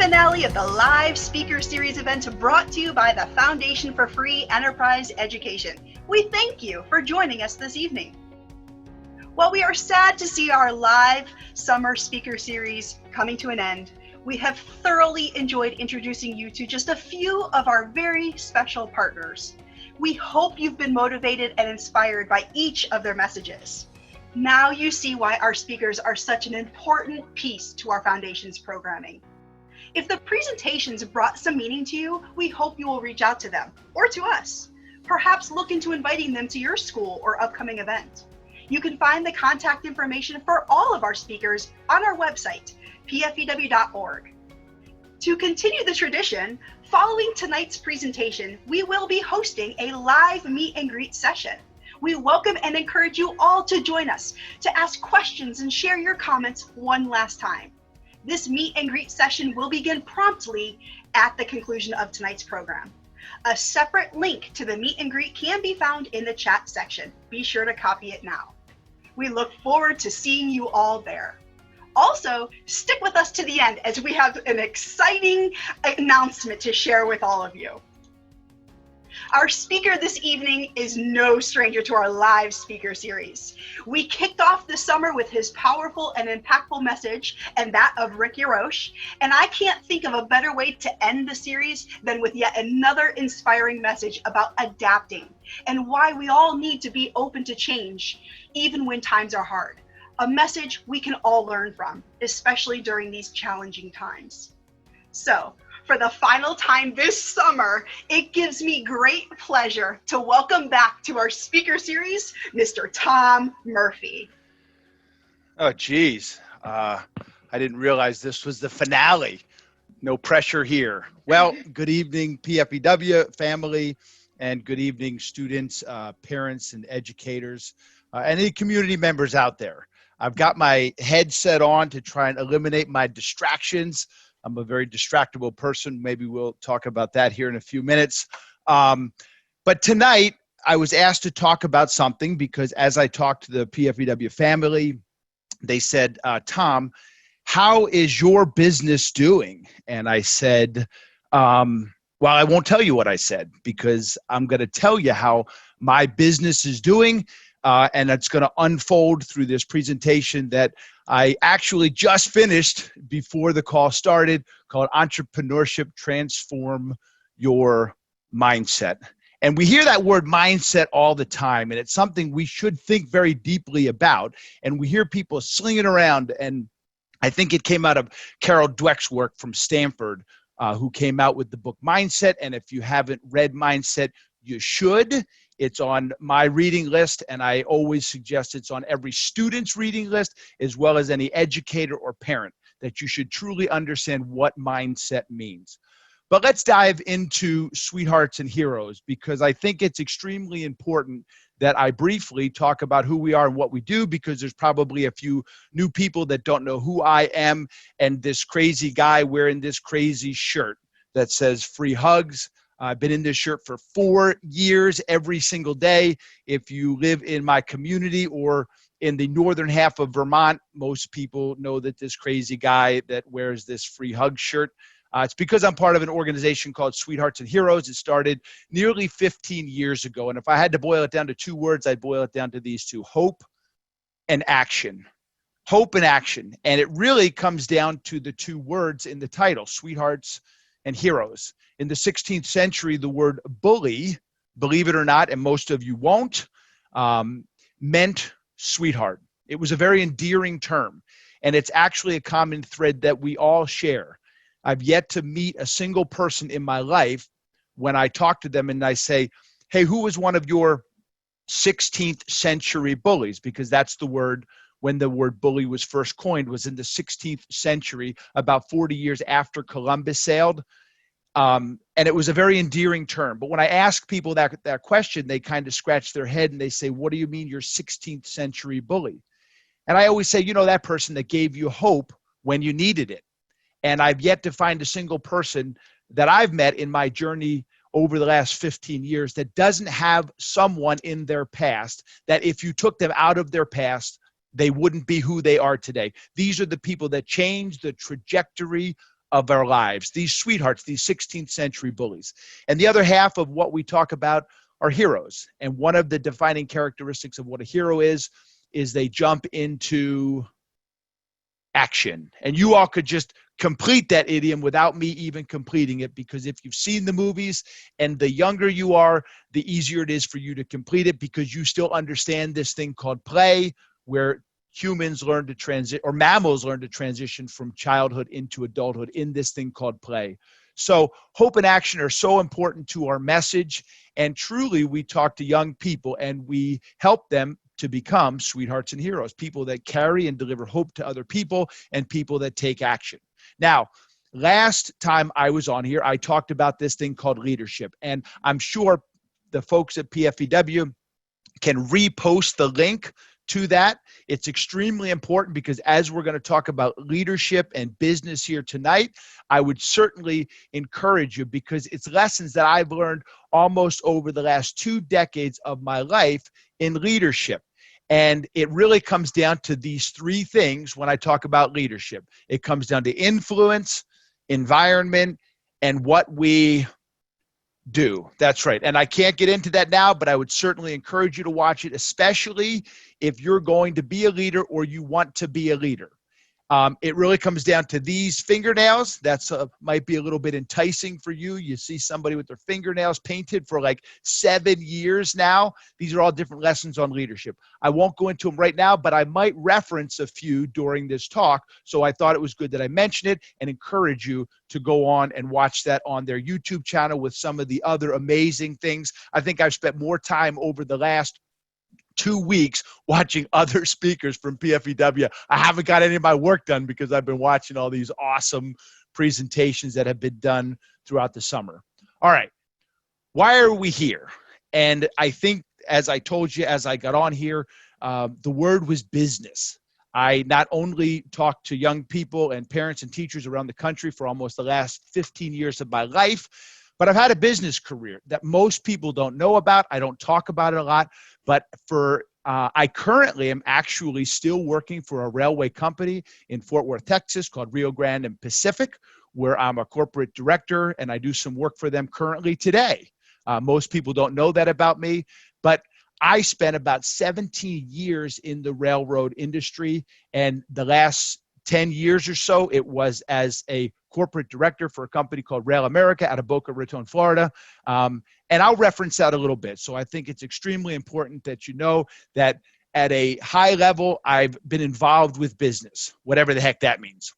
finale of the live speaker series event brought to you by the Foundation for Free Enterprise Education. We thank you for joining us this evening. While we are sad to see our live summer speaker series coming to an end, we have thoroughly enjoyed introducing you to just a few of our very special partners. We hope you've been motivated and inspired by each of their messages. Now you see why our speakers are such an important piece to our Foundation's programming. If the presentations brought some meaning to you, we hope you will reach out to them or to us. Perhaps look into inviting them to your school or upcoming event. You can find the contact information for all of our speakers on our website, pfew.org. To continue the tradition, following tonight's presentation, we will be hosting a live meet and greet session. We welcome and encourage you all to join us to ask questions and share your comments one last time. This meet and greet session will begin promptly at the conclusion of tonight's program. A separate link to the meet and greet can be found in the chat section. Be sure to copy it now. We look forward to seeing you all there. Also, stick with us to the end as we have an exciting announcement to share with all of you. Our speaker this evening is no stranger to our live speaker series. We kicked off the summer with his powerful and impactful message and that of Rick Yarosh, and I can't think of a better way to end the series than with yet another inspiring message about adapting and why we all need to be open to change, even when times are hard. A message we can all learn from, especially during these challenging times. So, for the final time this summer, it gives me great pleasure to welcome back to our speaker series, Mr. Tom Murphy. Oh, geez. I didn't realize this was the finale. No pressure here. Well, good evening, PFEW family, and good evening, students, parents, and educators, and any community members out there. I've got my headset on to try and eliminate my distractions. I'm a very distractible person. Maybe we'll talk about that here in a few minutes. But tonight, I was asked to talk about something because as I talked to the PFEW family, they said, Tom, how is your business doing? And I said, well, I won't tell you what I said because I'm going to tell you how my business is doing. And it's going to unfold through this presentation that I actually just finished before the call started, called Entrepreneurship, Transform Your Mindset. And we hear that word mindset all the time, and it's something we should think very deeply about. And we hear people slinging around, and I think it came out of Carol Dweck's work from Stanford, who came out with the book Mindset. And if you haven't read Mindset, you should. It's on my reading list, and I always suggest it's on every student's reading list, as well as any educator or parent, that you should truly understand what mindset means. But let's dive into Sweethearts and Heroes, because I think it's extremely important that I briefly talk about who we are and what we do, because there's probably a few new people that don't know who I am and this crazy guy wearing this crazy shirt that says free hugs. I've been in this shirt for 4 years, every single day. If you live in my community or in the northern half of Vermont, most people know that this crazy guy that wears this free hug shirt. It's because I'm part of an organization called Sweethearts and Heroes. It started nearly 15 years ago. And if I had to boil it down to 2 words, I'd boil it down to these 2: hope and action. Hope and action. And it really comes down to the 2 words in the title, Sweethearts and Heroes. In the 16th century, the word bully, believe it or not, and most of you won't, meant sweetheart. It was a very endearing term, and it's actually a common thread that we all share. I've yet to meet a single person in my life when I talk to them and I say, hey, who was one of your 16th century bullies? Because that's the word, when the word bully was first coined, was in the 16th century, about 40 years after Columbus sailed. And it was a very endearing term. But when I ask people that question, they kind of scratch their head and they say, what do you mean you're 16th century bully? And I always say, you know, that person that gave you hope when you needed it. And I've yet to find a single person that I've met in my journey over the last 15 years that doesn't have someone in their past that if you took them out of their past, they wouldn't be who they are today. These are the people that changed the trajectory of our lives, these sweethearts, these 16th century bullies. And the other half of what we talk about are heroes. And one of the defining characteristics of what a hero is they jump into action. And you all could just complete that idiom without me even completing it, because if you've seen the movies, and the younger you are, the easier it is for you to complete it, because you still understand this thing called play, where humans learn to transit, or mammals learn to transition from childhood into adulthood in this thing called play. So hope and action are so important to our message. And truly, we talk to young people and we help them to become sweethearts and heroes, people that carry and deliver hope to other people, and people that take action. Now, last time I was on here, I talked about this thing called leadership. And I'm sure the folks at PFEW can repost the link to that. It's extremely important, because as we're going to talk about leadership and business here tonight, I would certainly encourage you, because it's lessons that I've learned almost over the last 2 decades of my life in leadership. And it really comes down to these 3 things when I talk about leadership. It comes down to influence, environment, and what we do. That's right. And I can't get into that now, but I would certainly encourage you to watch it, especially if you're going to be a leader or you want to be a leader. It really comes down to these fingernails. That's might be a little bit enticing for you. You see somebody with their fingernails painted for like 7 years now. These are all different lessons on leadership. I won't go into them right now, but I might reference a few during this talk. So I thought it was good that I mention it, and encourage you to go on and watch that on their YouTube channel with some of the other amazing things. I think I've spent more time over the last 2 weeks watching other speakers from PFEW. I haven't got any of my work done because I've been watching all these awesome presentations that have been done throughout the summer. All right. Why are we here? And I think, as I told you, as I got on here, the word was business. I not only talk to young people and parents and teachers around the country for almost the last 15 years of my life, but I've had a business career that most people don't know about. I don't talk about it a lot, but I currently am actually still working for a railway company in Fort Worth, Texas called Rio Grande and Pacific, where I'm a corporate director, and I do some work for them currently today. Most people don't know that about me, but I spent about 17 years in the railroad industry, and the last 10 years or so, it was as a corporate director for a company called Rail America out of Boca Raton, Florida. And I'll reference that a little bit. So I think it's extremely important that you know that at a high level, I've been involved with business, whatever the heck that means.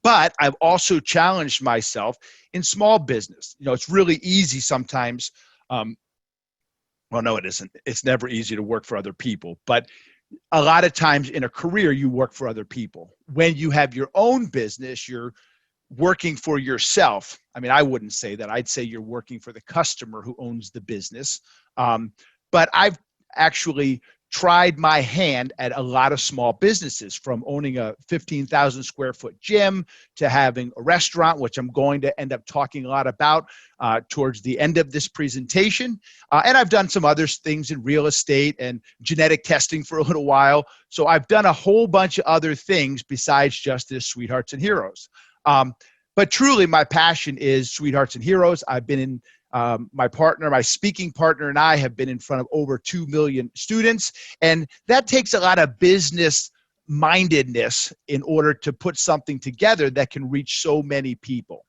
But I've also challenged myself in small business. You know, it's really easy sometimes. Well, no, it isn't. It's never easy to work for other people. But a lot of times in a career, you work for other people. When you have your own business, you're working for yourself. I mean, I wouldn't say that. I'd say you're working for the customer who owns the business. But I've actually tried my hand at a lot of small businesses, from owning a 15,000 square foot gym to having a restaurant, which I'm going to end up talking a lot about towards the end of this presentation. And I've done some other things in real estate and genetic testing for a little while. So I've done a whole bunch of other things besides just this Sweethearts and Heroes. But truly, my passion is Sweethearts and Heroes. I've been in my speaking partner and I have been in front of over 2 million students. And that takes a lot of business mindedness in order to put something together that can reach so many people.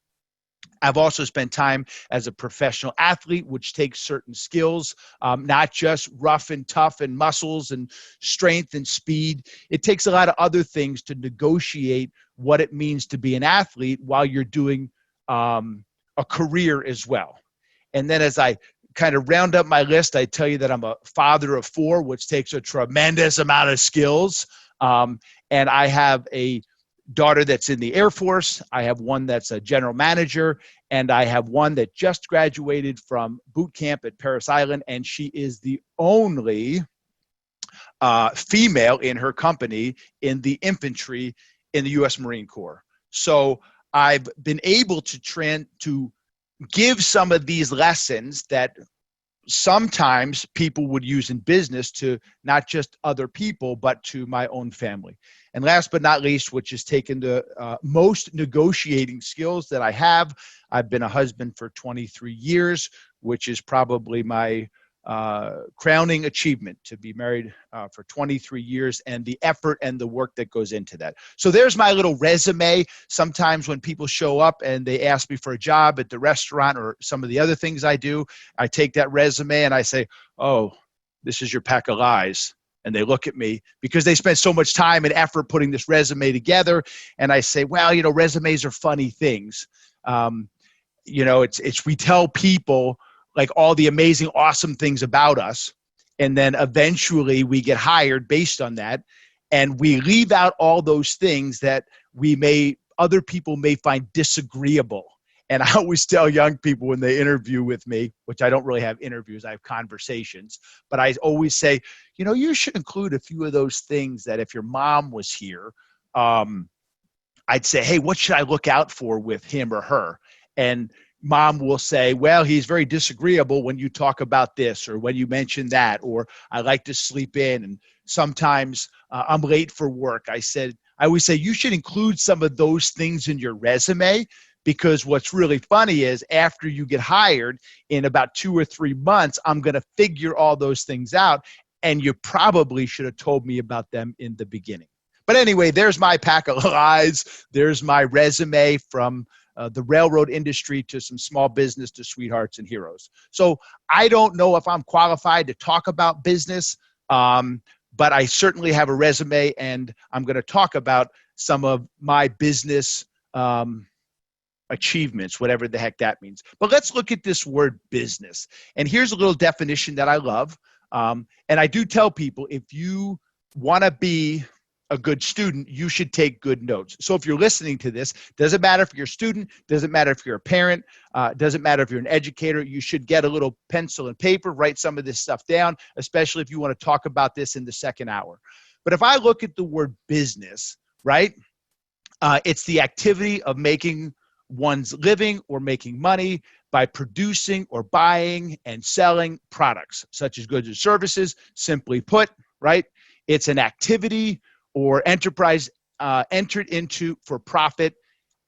I've also spent time as a professional athlete, which takes certain skills, not just rough and tough and muscles and strength and speed. It takes a lot of other things to negotiate what it means to be an athlete while you're doing a career as well. And then as I kind of round up my list, I tell you that I'm a father of 4, which takes a tremendous amount of skills. And I have a daughter that's in the Air Force. I have one that's a general manager, and I have one that just graduated from boot camp at Parris Island, and she is the only female in her company in the infantry in the U.S. Marine Corps. So I've been able to give some of these lessons that sometimes people would use in business to not just other people, but to my own family. And last but not least, which has taken the most negotiating skills that I have, I've been a husband for 23 years, which is probably my crowning achievement, to be married for 23 years and the effort and the work that goes into that. So there's my little resume. Sometimes when people show up and they ask me for a job at the restaurant or some of the other things I do, I take that resume and I say, oh, this is your pack of lies. And they look at me because they spent so much time and effort putting this resume together. And I say, well, resumes are funny things. We tell people like all the amazing, awesome things about us. And then eventually we get hired based on that. And we leave out all those things that other people may find disagreeable. And I always tell young people when they interview with me, which I don't really have interviews, I have conversations, but I always say, you should include a few of those things that if your mom was here, I'd say, hey, what should I look out for with him or her? And mom will say, well, he's very disagreeable when you talk about this or when you mention that, or I like to sleep in. And sometimes I'm late for work. I always say you should include some of those things in your resume, because what's really funny is after you get hired in about 2 or 3 months, I'm going to figure all those things out. And you probably should have told me about them in the beginning. But anyway, there's my pack of lies. There's my resume from the railroad industry to some small business to Sweethearts and Heroes. So I don't know if I'm qualified to talk about business, but I certainly have a resume, and I'm going to talk about some of my business achievements, whatever the heck that means. But let's look at this word business. And here's a little definition that I love. And I do tell people, if you want to be a good student, you should take good notes. So if you're listening to this, doesn't matter if you're a student, doesn't matter if you're a parent, doesn't matter if you're an educator, you should get a little pencil and paper, write some of this stuff down, especially if you want to talk about this in the second hour. But if I look at the word business, right, it's the activity of making one's living or making money by producing or buying and selling products such as goods or services. Simply put, right, it's an activity or enterprise entered into for profit.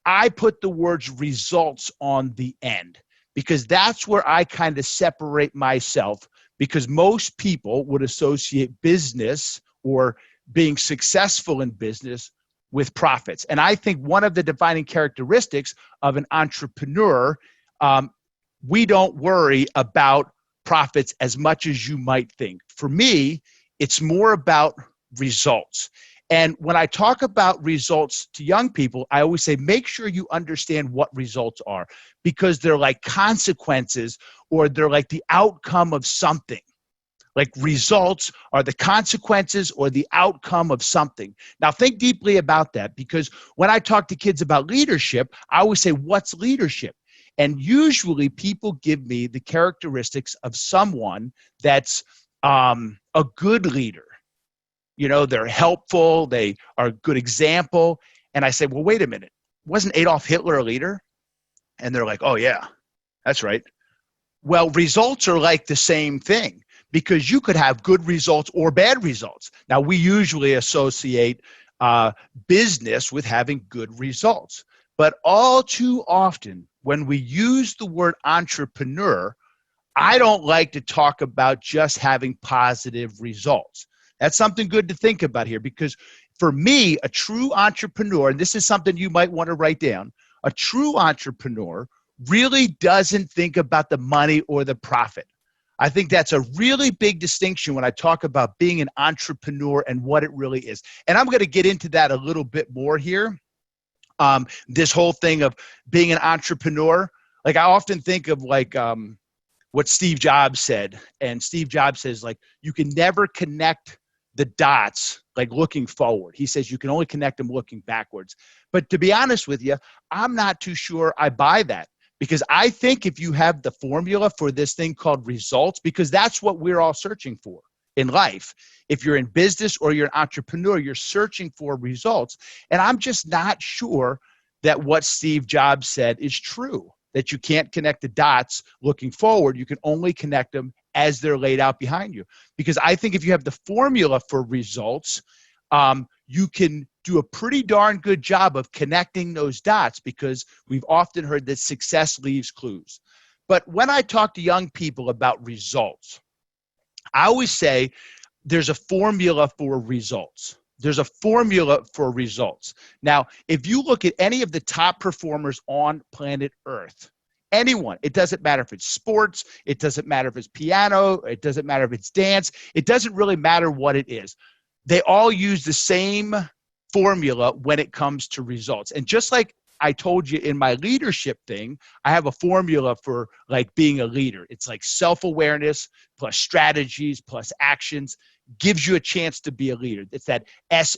I put the words results on the end because that's where I kind of separate myself, because most people would associate business or being successful in business with profits. And I think one of the defining characteristics of an entrepreneur, we don't worry about profits as much as you might think. For me, it's more about results. And when I talk about results to young people, I always say, make sure you understand what results are, because they're like consequences, or they're like the outcome of something. Like results are the consequences or the outcome of something. Now think deeply about that, because when I talk to kids about leadership, I always say, what's leadership? And usually people give me the characteristics of someone that's a good leader. They're helpful, they are a good example. And I say, well, wait a minute, wasn't Adolf Hitler a leader? And they're like, oh yeah, that's right. Well, results are like the same thing, because you could have good results or bad results. Now, we usually associate business with having good results. But all too often, when we use the word entrepreneur, I don't like to talk about just having positive results. That's something good to think about here, because for me, a true entrepreneur, and this is something you might want to write down, a true entrepreneur really doesn't think about the money or the profit. I think that's a really big distinction when I talk about being an entrepreneur and what it really is. And I'm going to get into that a little bit more here. This whole thing of being an entrepreneur, like I often think of like what Steve Jobs said. And Steve Jobs says, like, you can never connect the dots like looking forward. He says you can only connect them looking backwards. But to be honest with you, I'm not too sure I buy that. Because I think if you have the formula for this thing called results, because that's what we're all searching for in life. If you're in business or you're an entrepreneur, you're searching for results. And I'm just not sure that what Steve Jobs said is true. that you can't connect the dots looking forward. You can only connect them as they're laid out behind you. Because I think if you have the formula for results, you can do a pretty darn good job of connecting those dots, because we've often heard that success leaves clues. But when I talk to young people about results, I always say there's a formula for results. There's a formula for results. Now, if you look at any of the top performers on planet Earth, anyone, it doesn't matter if it's sports, it doesn't matter if it's piano, it doesn't matter if it's dance, it doesn't really matter what it is. They all use the same formula when it comes to results. And just like I told you in my leadership thing, I have a formula for like being a leader. It's like self-awareness plus strategies plus actions gives you a chance to be a leader. It's that S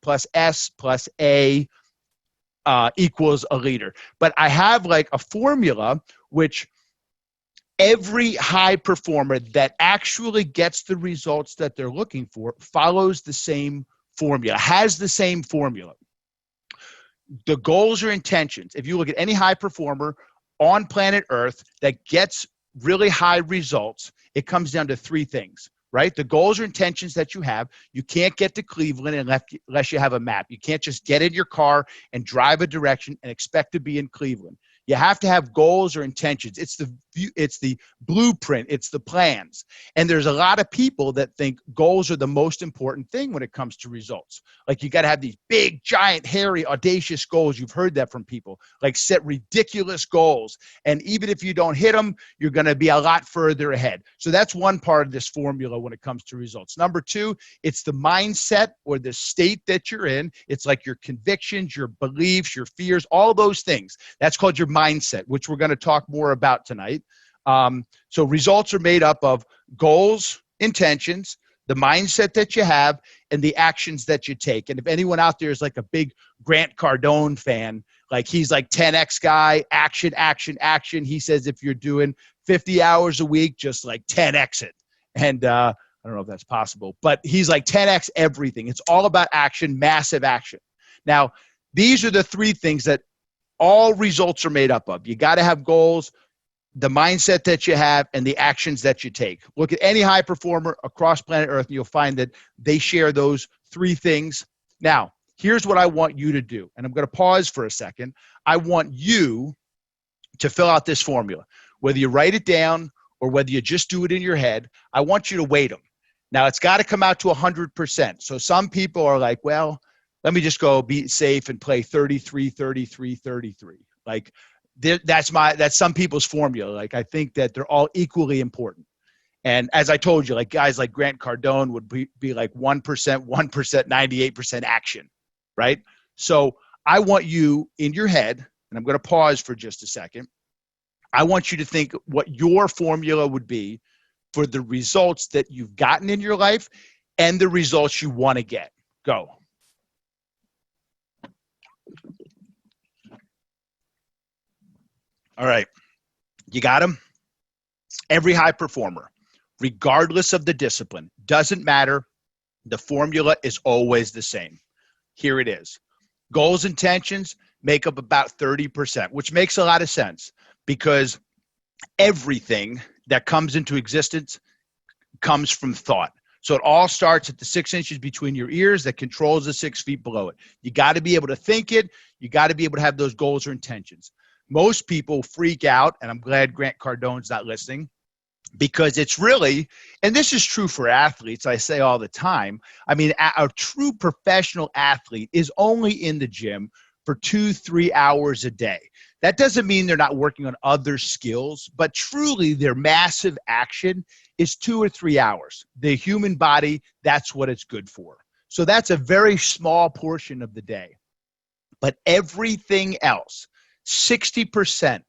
plus A equals a leader. But I have like a formula which every high performer that actually gets the results that they're looking for follows the same formula, has the same formula. The goals or intentions, if you look at any high performer on planet Earth that gets really high results, it comes down to three things, right? The goals or intentions that you have. You can't get to Cleveland unless you have a map. You can't just get in your car and drive a direction and expect to be in Cleveland. You have to have goals or intentions. It's the blueprint. It's the plans. And there's a lot of people that think goals are the most important thing when it comes to results. Like you got to have these big, giant, hairy, audacious goals. You've heard that from people. Like set ridiculous goals. And even if you don't hit them, you're going to be a lot further ahead. So that's one part of this formula when it comes to results. Number two, it's the mindset or the state that you're in. It's like your convictions, your beliefs, your fears, all those things. That's called your mindset, which we're going to talk more about tonight. So results are made up of goals, intentions, the mindset that you have, and the actions that you take. And if anyone out there is like a big Grant Cardone fan, like he's like 10X guy, action, action, action. He says if you're doing 50 hours a week, just like 10X it. And I don't know if that's possible, but he's like 10X everything. It's all about action, massive action. Now, these are the three things that all results are made up of. You got to have goals, the mindset that you have, and the actions that you take. Look at any high performer across planet Earth, and you'll find that they share those three things. Now, here's what I want you to do, and I'm going to pause for a second. I want you to fill out this formula. Whether you write it down or whether you just do it in your head, I want you to weight them. Now, it's got to come out to 100%. So some people are like, well, let me just go be safe and play 33, 33, 33. Like that's some people's formula. Like I think that they're all equally important. And as I told you, like guys like Grant Cardone would be like 1%, 98% action, right? So I want you in your head, and I'm going to pause for just a second. I want you to think what your formula would be for the results that you've gotten in your life and the results you want to get. Go. All right. You got them? Every high performer, regardless of the discipline, doesn't matter. The formula is always the same. Here it is. Goals, intentions make up about 30%, which makes a lot of sense because everything that comes into existence comes from thought. So it all starts at the 6 inches between your ears that controls the 6 feet below it. You got to be able to think it. You got to be able to have those goals or intentions. Most people freak out, and I'm glad Grant Cardone's not listening, because it's really, and this is true for athletes, I say all the time, I mean, a true professional athlete is only in the gym for 2-3 hours a day. That doesn't mean they're not working on other skills, but truly their massive action is 2 or 3 hours. The human body, that's what it's good for. So that's a very small portion of the day. But everything else, 60%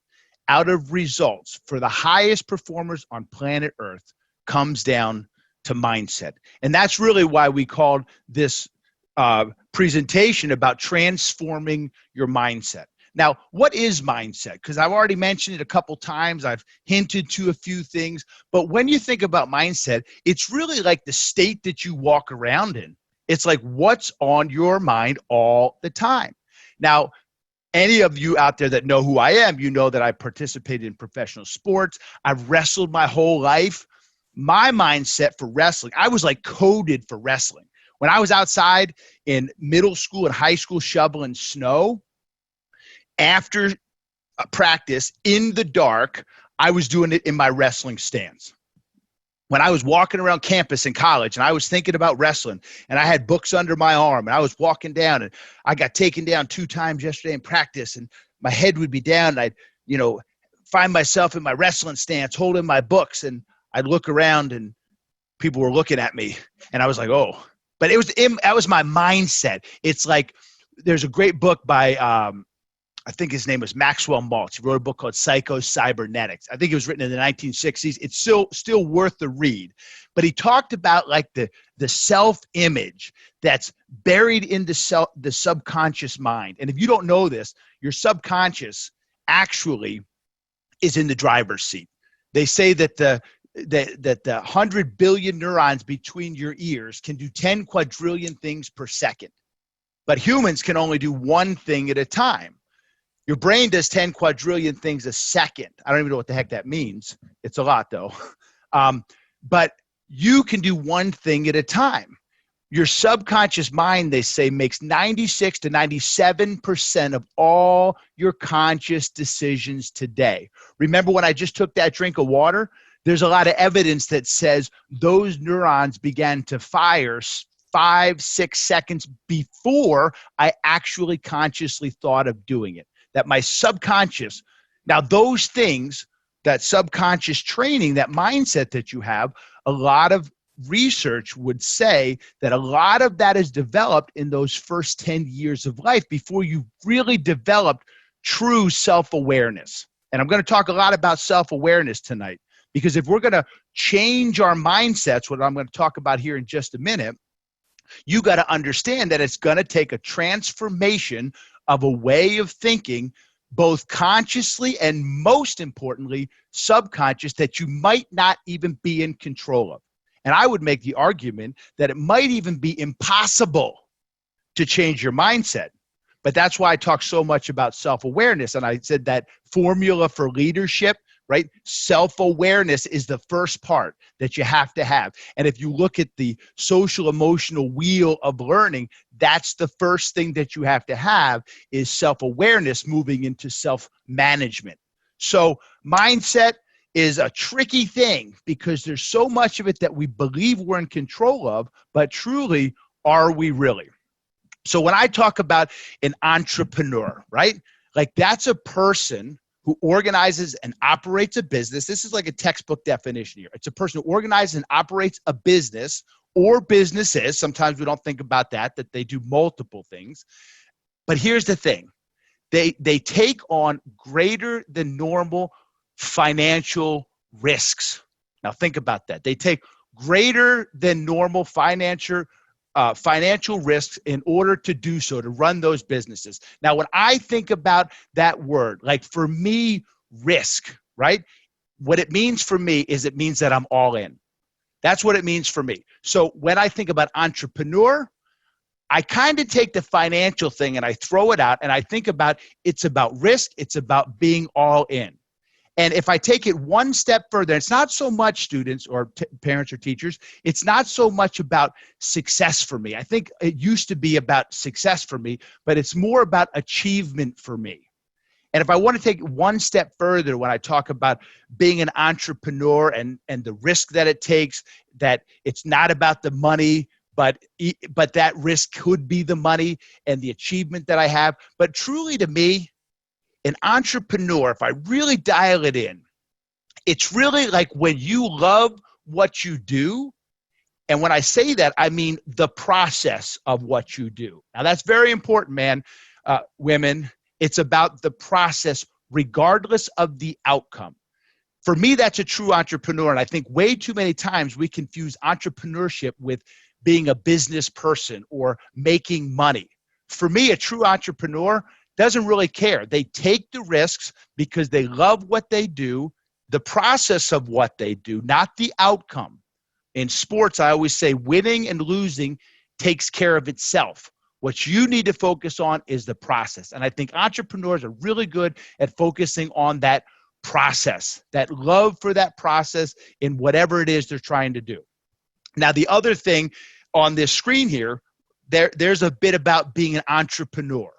out of results for the highest performers on planet Earth comes down to mindset. And that's really why we called this presentation about transforming your mindset. Now, what is mindset? Because I've already mentioned it a couple times. I've hinted to a few things. But when you think about mindset, it's really like the state that you walk around in. It's like what's on your mind all the time. Now, Any of you out there that know who I am, you know that I participated in professional sports. I've wrestled my whole life. My mindset for wrestling, I was like coded for wrestling. When I was outside in middle school and high school shoveling snow, after practice in the dark, I was doing it in my wrestling stance. When I was walking around campus in college and I was thinking about wrestling and I had books under my arm and I was walking down and I got taken down 2 times yesterday in practice and my head would be down and I'd, find myself in my wrestling stance holding my books and I'd look around and people were looking at me and I was like, oh, but that was my mindset. It's like, there's a great book by, I think his name was Maxwell Maltz. He wrote a book called Psycho-Cybernetics. I think it was written in the 1960s. It's still worth the read. But he talked about like the self-image that's buried in the subconscious mind. And if you don't know this, your subconscious actually is in the driver's seat. They say that the 100 billion neurons between your ears can do 10 quadrillion things per second. But humans can only do one thing at a time. Your brain does 10 quadrillion things a second. I don't even know what the heck that means. It's a lot though. But you can do one thing at a time. Your subconscious mind, they say, makes 96 to 97% of all your conscious decisions today. Remember when I just took that drink of water? There's a lot of evidence that says those neurons began to fire 5-6 seconds before I actually consciously thought of doing it. That my subconscious, now those things, that subconscious training, that mindset that you have, a lot of research would say that a lot of that is developed in those first 10 years of life before you really developed true self-awareness. And I'm going to talk a lot about self-awareness tonight, because if we're going to change our mindsets, what I'm going to talk about here in just a minute, you got to understand that it's going to take a transformation of a way of thinking, both consciously and most importantly, subconscious, that you might not even be in control of. And I would make the argument that it might even be impossible to change your mindset. But that's why I talk so much about self-awareness. And I said that formula for leadership, right? Self-awareness is the first part that you have to have. And if you look at the social emotional wheel of learning, that's the first thing that you have to have is self-awareness moving into self-management. So mindset is a tricky thing because there's so much of it that we believe we're in control of, but truly, are we really? So when I talk about an entrepreneur, right? Like that's a person who organizes and operates a business. This is like a textbook definition here. It's a person who organizes and operates a business or businesses. Sometimes we don't think about that they do multiple things. But here's the thing. They take on greater than normal financial risks. Now think about that. They take greater than normal financial risks in order to do so, to run those businesses. Now, when I think about that word, like for me, risk, right? What it means for me is it means that I'm all in. That's what it means for me. So when I think about entrepreneur, I kind of take the financial thing and I throw it out and I think about it's about risk. It's about being all in. And if I take it one step further, it's not so much students or parents or teachers, it's not so much about success for me. I think it used to be about success for me, but it's more about achievement for me. And if I want to take it one step further, when I talk about being an entrepreneur and the risk that it takes, that it's not about the money, but that risk could be the money and the achievement that I have. But truly to me, an entrepreneur, if I really dial it in, it's really like when you love what you do. And when I say that, I mean the process of what you do. Now, that's very important, man, women. It's about the process regardless of the outcome. For me, that's a true entrepreneur. And I think way too many times we confuse entrepreneurship with being a business person or making money. For me, a true entrepreneur doesn't really care. They take the risks because they love what they do, the process of what they do, not the outcome. In sports, I always say winning and losing takes care of itself. What you need to focus on is the process. And I think entrepreneurs are really good at focusing on that process, that love for that process in whatever it is they're trying to do. Now, the other thing on this screen here, there's a bit about being an entrepreneur.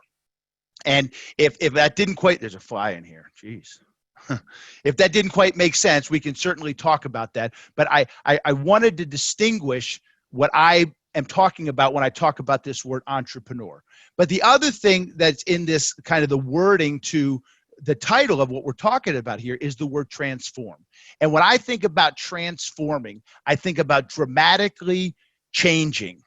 And if that didn't quite, there's a fly in here, jeez. If that didn't quite make sense, we can certainly talk about that. But I wanted to distinguish what I am talking about when I talk about this word entrepreneur. But the other thing that's in this kind of the wording to the title of what we're talking about here is the word transform. And when I think about transforming, I think about dramatically changing.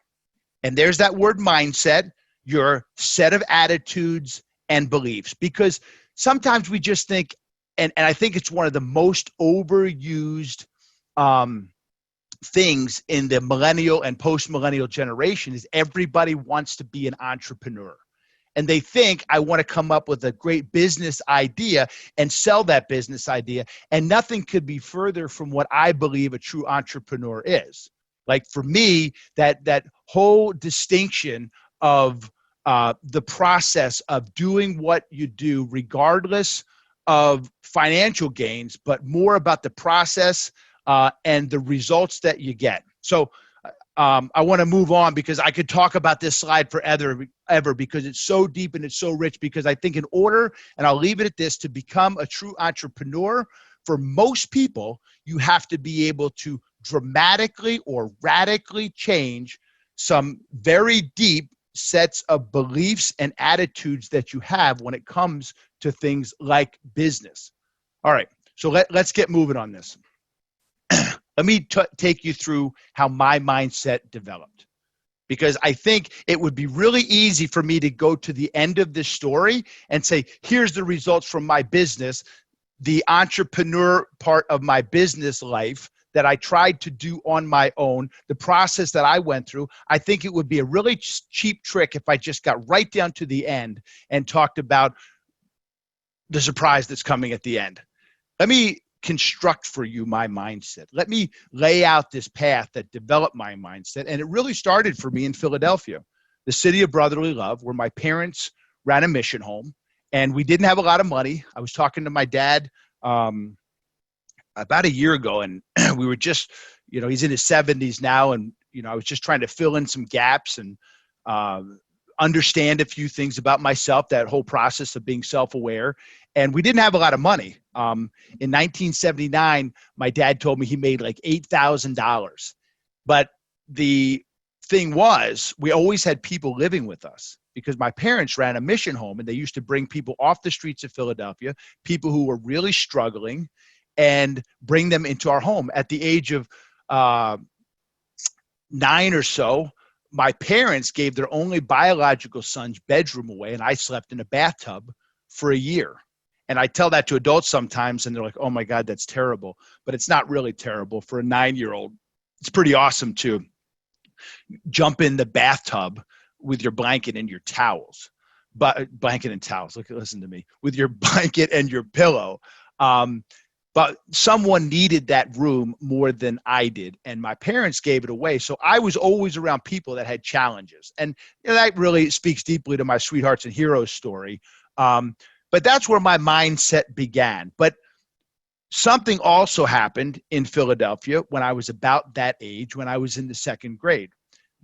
And there's that word mindset, your set of attitudes and beliefs. Because sometimes we just think, and I think it's one of the most overused things in the millennial and post-millennial generation is everybody wants to be an entrepreneur. And they think, I want to come up with a great business idea and sell that business idea. And nothing could be further from what I believe a true entrepreneur is. Like for me, that whole distinction of the process of doing what you do, regardless of financial gains, but more about the process and the results that you get. So I want to move on because I could talk about this slide forever because it's so deep and it's so rich, because I think in order, and I'll leave it at this, to become a true entrepreneur, for most people, you have to be able to dramatically or radically change some very deep sets of beliefs and attitudes that you have when it comes to things like business. All right, so let's get moving on this. Let me take you through how my mindset developed, because I think it would be really easy for me to go to the end of this story and say, here's the results from my business, the entrepreneur part of my business life that I tried to do on my own, the process that I went through. I think it would be a really cheap trick if I just got right down to the end and talked about the surprise that's coming at the end. Let me construct for you my mindset. Let me lay out this path that developed my mindset. And it really started for me in Philadelphia, the city of brotherly love, where my parents ran a mission home and we didn't have a lot of money. I was talking to my dad about a year ago, and we were just, he's in his 70s now. And, I was just trying to fill in some gaps and understand a few things about myself, that whole process of being self-aware. And we didn't have a lot of money. In 1979, my dad told me he made like $8,000. But the thing was, we always had people living with us because my parents ran a mission home, and they used to bring people off the streets of Philadelphia, people who were really struggling, and bring them into our home. At the age of 9 or so, my parents gave their only biological son's bedroom away, and I slept in a bathtub for a year. And I tell that to adults sometimes, and they're like, oh my God, that's terrible. But it's not really terrible. For a 9-year-old, it's pretty awesome to jump in the bathtub with your blanket and your towels. But blanket and towels, listen to me, with your blanket and your pillow. But someone needed that room more than I did, and my parents gave it away. So I was always around people that had challenges. And that really speaks deeply to my Sweethearts and Heroes story. But that's where my mindset began. But something also happened in Philadelphia when I was about that age, when I was in the 2nd grade.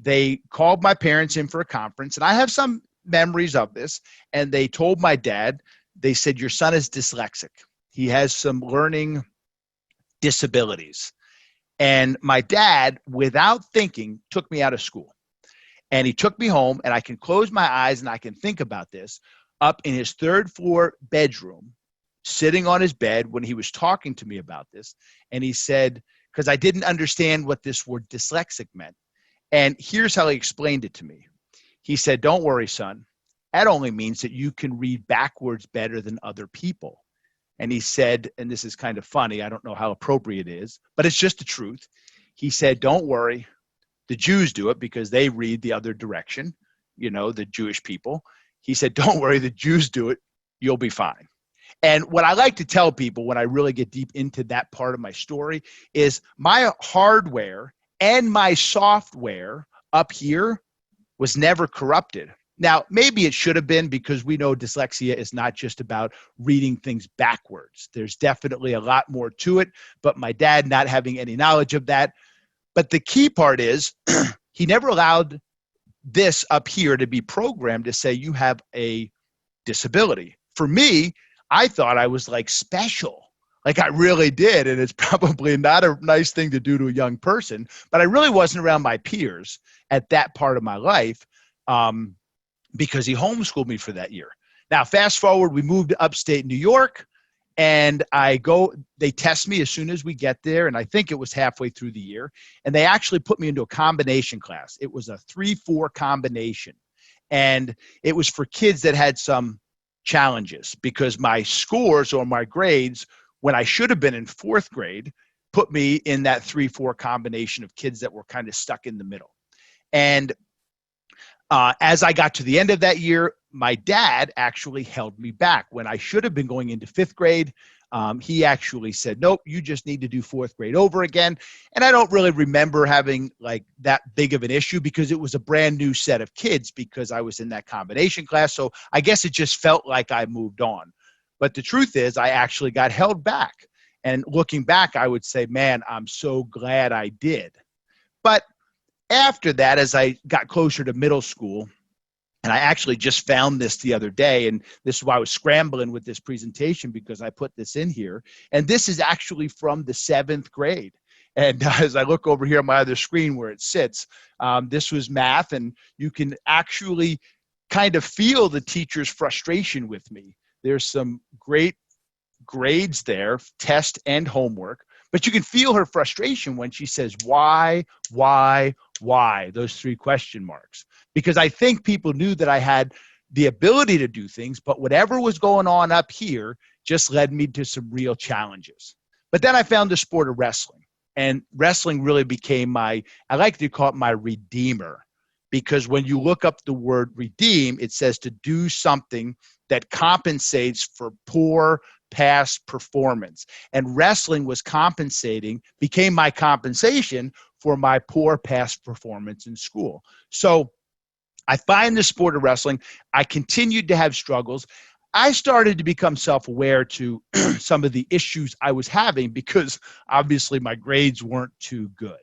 They called my parents in for a conference, and I have some memories of this. And they told my dad, they said, your son is dyslexic. He has some learning disabilities. And my dad, without thinking, took me out of school. And he took me home, and I can close my eyes and I can think about this, up in his 3rd floor bedroom, sitting on his bed when he was talking to me about this. And he said, because I didn't understand what this word dyslexic meant. And here's how he explained it to me. He said, don't worry, son. That only means that you can read backwards better than other people. And he said, and this is kind of funny, I don't know how appropriate it is, but it's just the truth. He said, don't worry. The Jews do it because they read the other direction, the Jewish people. He said, don't worry, the Jews do it. You'll be fine. And what I like to tell people when I really get deep into that part of my story is my hardware and my software up here was never corrupted. Now, maybe it should have been, because we know dyslexia is not just about reading things backwards. There's definitely a lot more to it, but my dad not having any knowledge of that. But the key part is he never allowed this up here to be programmed to say you have a disability. For me, I thought I was like special. Like I really did. And it's probably not a nice thing to do to a young person, but I really wasn't around my peers at that part of my life because he homeschooled me for that year. Now, fast forward, we moved to upstate New York, and they test me as soon as we get there. And I think it was halfway through the year. And they actually put me into a combination class. It was a 3-4 combination. And it was for kids that had some challenges, because my scores or my grades, when I should have been in 4th grade, put me in that 3-4 combination of kids that were kind of stuck in the middle. And as I got to the end of that year, my dad actually held me back. When I should have been going into 5th grade, he actually said, nope, you just need to do 4th grade over again. And I don't really remember having like that big of an issue, because it was a brand new set of kids, because I was in that combination class. So I guess it just felt like I moved on. But the truth is, I actually got held back. And looking back, I would say, man, I'm so glad I did. But after that, as I got closer to middle school, and I actually just found this the other day, and this is why I was scrambling with this presentation, because I put this in here. And this is actually from the 7th grade. And as I look over here on my other screen where it sits, this was math, and you can actually kind of feel the teacher's frustration with me. There's some great grades there, test and homework, but you can feel her frustration when she says, why, those 3 question marks. Because I think people knew that I had the ability to do things, but whatever was going on up here just led me to some real challenges. But then I found the sport of wrestling, and wrestling really became I like to call it my redeemer, because when you look up the word redeem, it says to do something that compensates for poor past performance. And wrestling became my compensation for my poor past performance in school. So I find the sport of wrestling, I continued to have struggles. I started to become self-aware to some of the issues I was having, because obviously my grades weren't too good.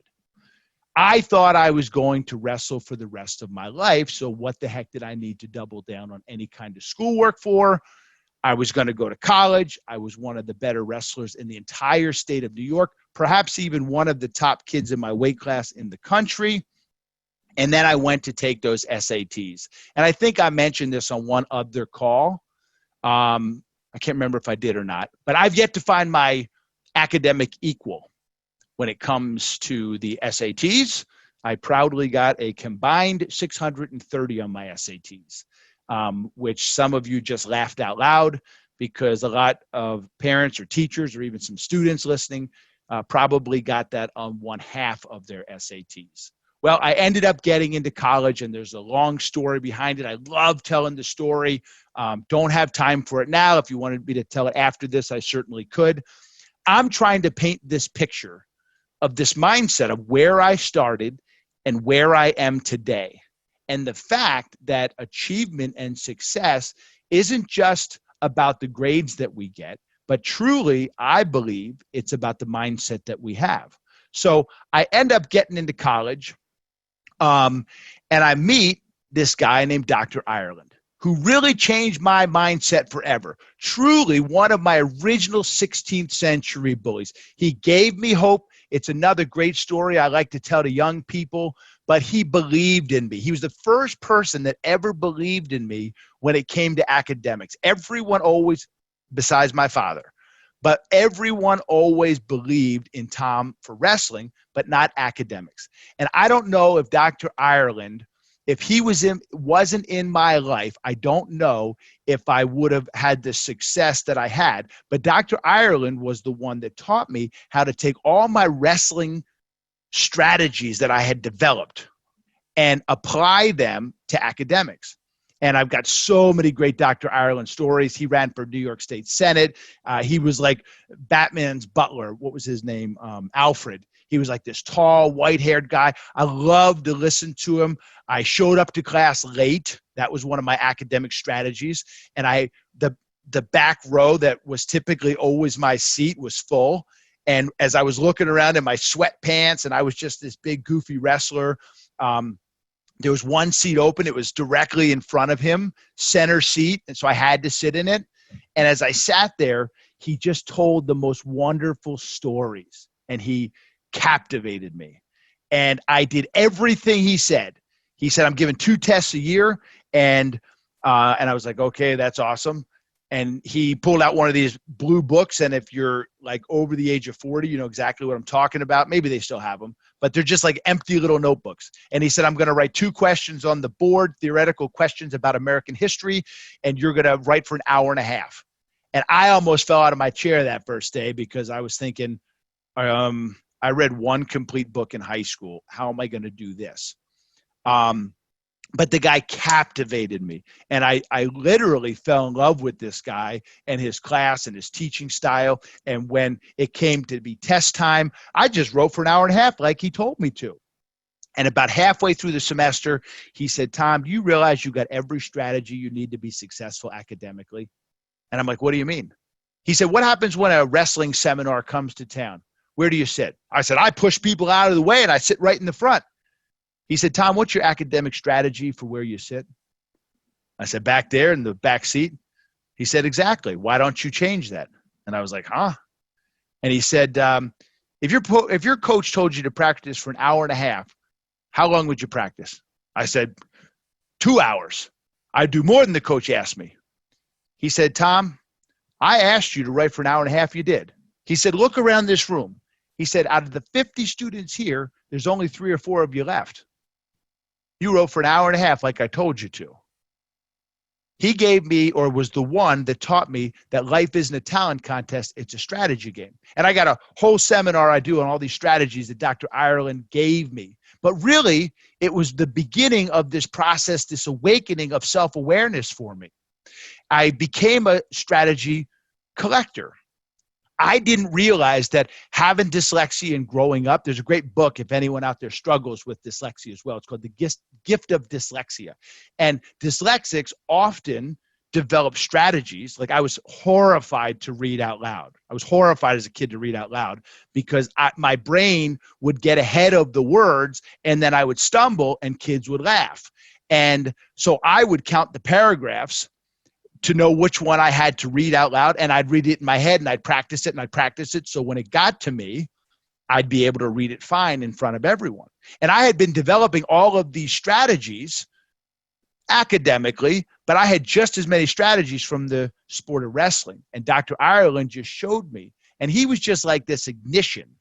I thought I was going to wrestle for the rest of my life. So what the heck did I need to double down on any kind of schoolwork for? I was going to go to college. I was one of the better wrestlers in the entire state of New York, perhaps even one of the top kids in my weight class in the country. And then I went to take those SATs. And I think I mentioned this on one other call. I can't remember if I did or not, but I've yet to find my academic equal when it comes to the SATs. I proudly got a combined 630 on my SATs, which some of you just laughed out loud, because a lot of parents or teachers or even some students listening probably got that on 1/2 of their SATs. Well, I ended up getting into college, and there's a long story behind it. I love telling the story. Don't have time for it now. If you wanted me to tell it after this, I certainly could. I'm trying to paint this picture of this mindset of where I started and where I am today. And the fact that achievement and success isn't just about the grades that we get, but truly, I believe it's about the mindset that we have. So I end up getting into college, and I meet this guy named Dr. Ireland, who really changed my mindset forever. Truly one of my original 16th century bullies. He gave me hope. It's another great story I like to tell to young people, but he believed in me. He was the first person that ever believed in me when it came to academics. Everyone always, besides my father, but everyone always believed in Tom for wrestling, but not academics. And I don't know if Dr. Ireland, if he wasn't in my life, I don't know if I would have had the success that I had. But Dr. Ireland was the one that taught me how to take all my wrestling strategies that I had developed and apply them to academics. And I've got so many great Dr. Ireland stories. He ran for New York State Senate. He was like Batman's butler. What was his name? Alfred. He was like this tall, white-haired guy. I loved to listen to him. I showed up to class late. That was one of my academic strategies. And the back row that was typically always my seat was full. And as I was looking around in my sweatpants, and I was just this big, goofy wrestler, there was one seat open. It was directly in front of him, center seat. And so I had to sit in it. And as I sat there, he just told the most wonderful stories. And he captivated me. And I did everything he said. He said, I'm giving 2 tests a year. And I was like, okay, that's awesome. And he pulled out one of these blue books. And if you're like over the age of 40, you know exactly what I'm talking about. Maybe they still have them, but they're just like empty little notebooks. And he said, I'm going to write 2 questions on the board, theoretical questions about American history. And you're going to write for an hour and a half. And I almost fell out of my chair that first day because I was thinking, I read 1 complete book in high school. How am I going to do this? But the guy captivated me. And I literally fell in love with this guy and his class and his teaching style. And when it came to be test time, I just wrote for an hour and a half like he told me to. And about halfway through the semester, he said, Tom, do you realize you got every strategy you need to be successful academically? And I'm like, what do you mean? He said, what happens when a wrestling seminar comes to town? Where do you sit? I said, I push people out of the way and I sit right in the front. He said, Tom, what's your academic strategy for where you sit? I said, back there in the back seat. He said, exactly. Why don't you change that? And I was like, huh? And he said, if your coach told you to practice for an hour and a half, how long would you practice? I said, 2 hours. I'd do more than the coach asked me. He said, Tom, I asked you to write for an hour and a half. You did. He said, look around this room. He said, out of the 50 students here, there's only 3 or 4 of you left. You wrote for an hour and a half like I told you to. He gave me, or was the one that taught me, that life isn't a talent contest, it's a strategy game. And I got a whole seminar I do on all these strategies that Dr. Ireland gave me. But really, it was the beginning of this process, this awakening of self-awareness for me. I became a strategy collector. I didn't realize that having dyslexia and growing up, there's a great book if anyone out there struggles with dyslexia as well. It's called The Gift of Dyslexia. And dyslexics often develop strategies. Like I was horrified to read out loud. I was horrified as a kid to read out loud because my brain would get ahead of the words and then I would stumble and kids would laugh. And so I would count the paragraphs to know which one I had to read out loud, and I'd read it in my head and I'd practice it and I'd practice it. So when it got to me, I'd be able to read it fine in front of everyone. And I had been developing all of these strategies academically, but I had just as many strategies from the sport of wrestling. And Dr. Ireland just showed me, and he was just like this ignition,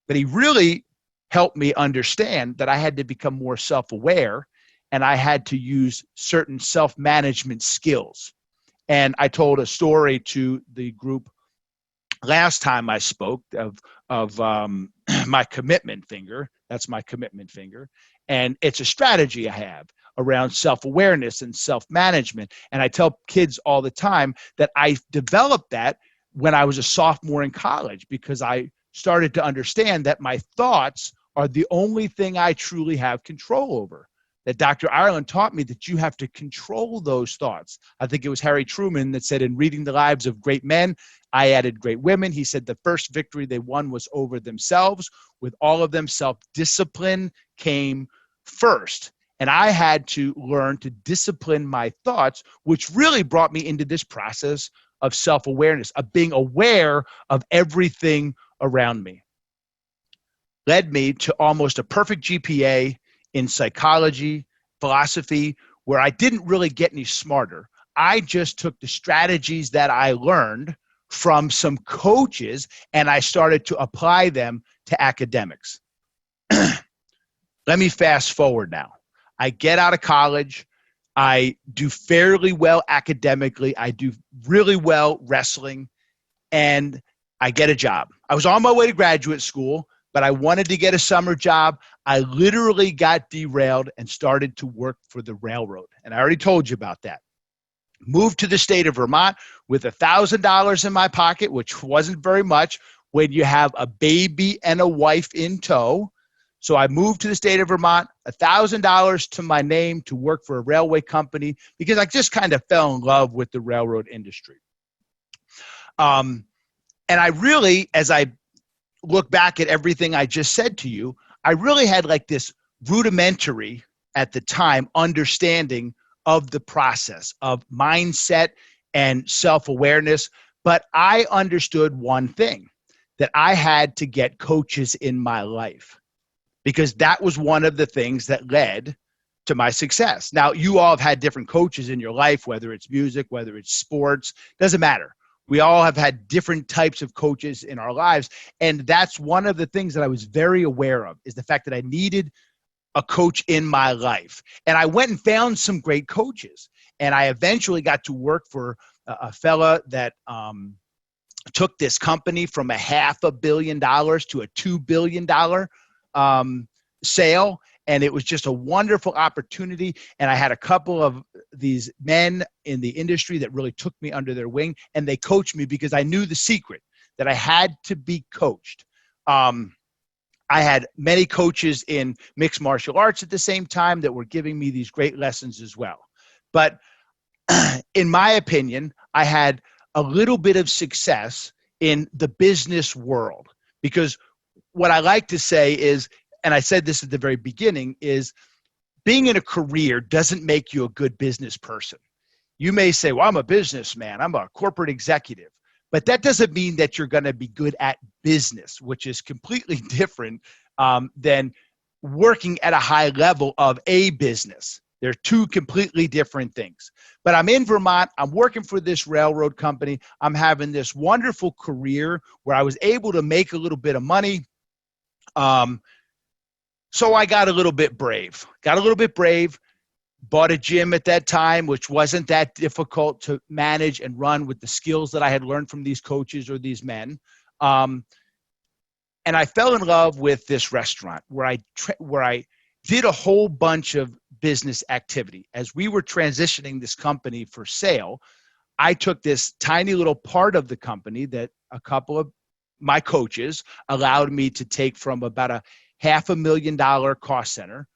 but he really helped me understand that I had to become more self-aware and I had to use certain self-management skills. And I told a story to the group last time I spoke of my commitment finger. That's my commitment finger. And it's a strategy I have around self-awareness and self-management. And I tell kids all the time that I developed that when I was a sophomore in college because I started to understand that my thoughts are the only thing I truly have control over. That Dr. Ireland taught me that you have to control those thoughts. I think it was Harry Truman that said, in reading the lives of great men, I added great women. He said the first victory they won was over themselves. With all of them, self-discipline came first. And I had to learn to discipline my thoughts, which really brought me into this process of self-awareness, of being aware of everything around me. Led me to almost a perfect GPA in psychology, philosophy, where I didn't really get any smarter. I just took the strategies that I learned from some coaches and I started to apply them to academics. Let me fast forward now. I get out of college. I do fairly well academically. I do really well wrestling, and I get a job. I was on my way to graduate school, but I wanted to get a summer job. I literally got derailed and started to work for the railroad. And I already told you about that. Moved to the state of Vermont with $1,000 in my pocket, which wasn't very much when you have a baby and a wife in tow. So I moved to the state of Vermont, $1,000 to my name to work for a railway company because I just kind of fell in love with the railroad industry. And I really, as I look back at everything I just said to you, I really had like this rudimentary, at the time, understanding of the process of mindset and self-awareness. But I understood one thing, that I had to get coaches in my life, because that was one of the things that led to my success. Now, you all have had different coaches in your life, whether it's music, whether it's sports, doesn't matter. We all have had different types of coaches in our lives. And that's one of the things that I was very aware of, is the fact that I needed a coach in my life. And I went and found some great coaches. And I eventually got to work for a fella that took this company from $500 million to a $2 billion sale. And it was just a wonderful opportunity. And I had a couple of these men in the industry that really took me under their wing, and they coached me because I knew the secret, that I had to be coached. I had many coaches in mixed martial arts at the same time that were giving me these great lessons as well. But in my opinion, I had a little bit of success in the business world, because what I like to say is, and I said this at the very beginning, is being in a career doesn't make you a good business person. You may say, well, I'm a businessman, I'm a corporate executive, but that doesn't mean that you're going to be good at business, which is completely different than working at a high level of a business. They're two completely different things. But I'm in Vermont. I'm working for this railroad company. I'm having this wonderful career where I was able to make a little bit of money. So I got a little bit brave, bought a gym at that time, which wasn't that difficult to manage and run with the skills that I had learned from these coaches or these men. And I fell in love with this restaurant where I did a whole bunch of business activity. As we were transitioning this company for sale, I took this tiny little part of the company that a couple of my coaches allowed me to take from about a $500,000 cost center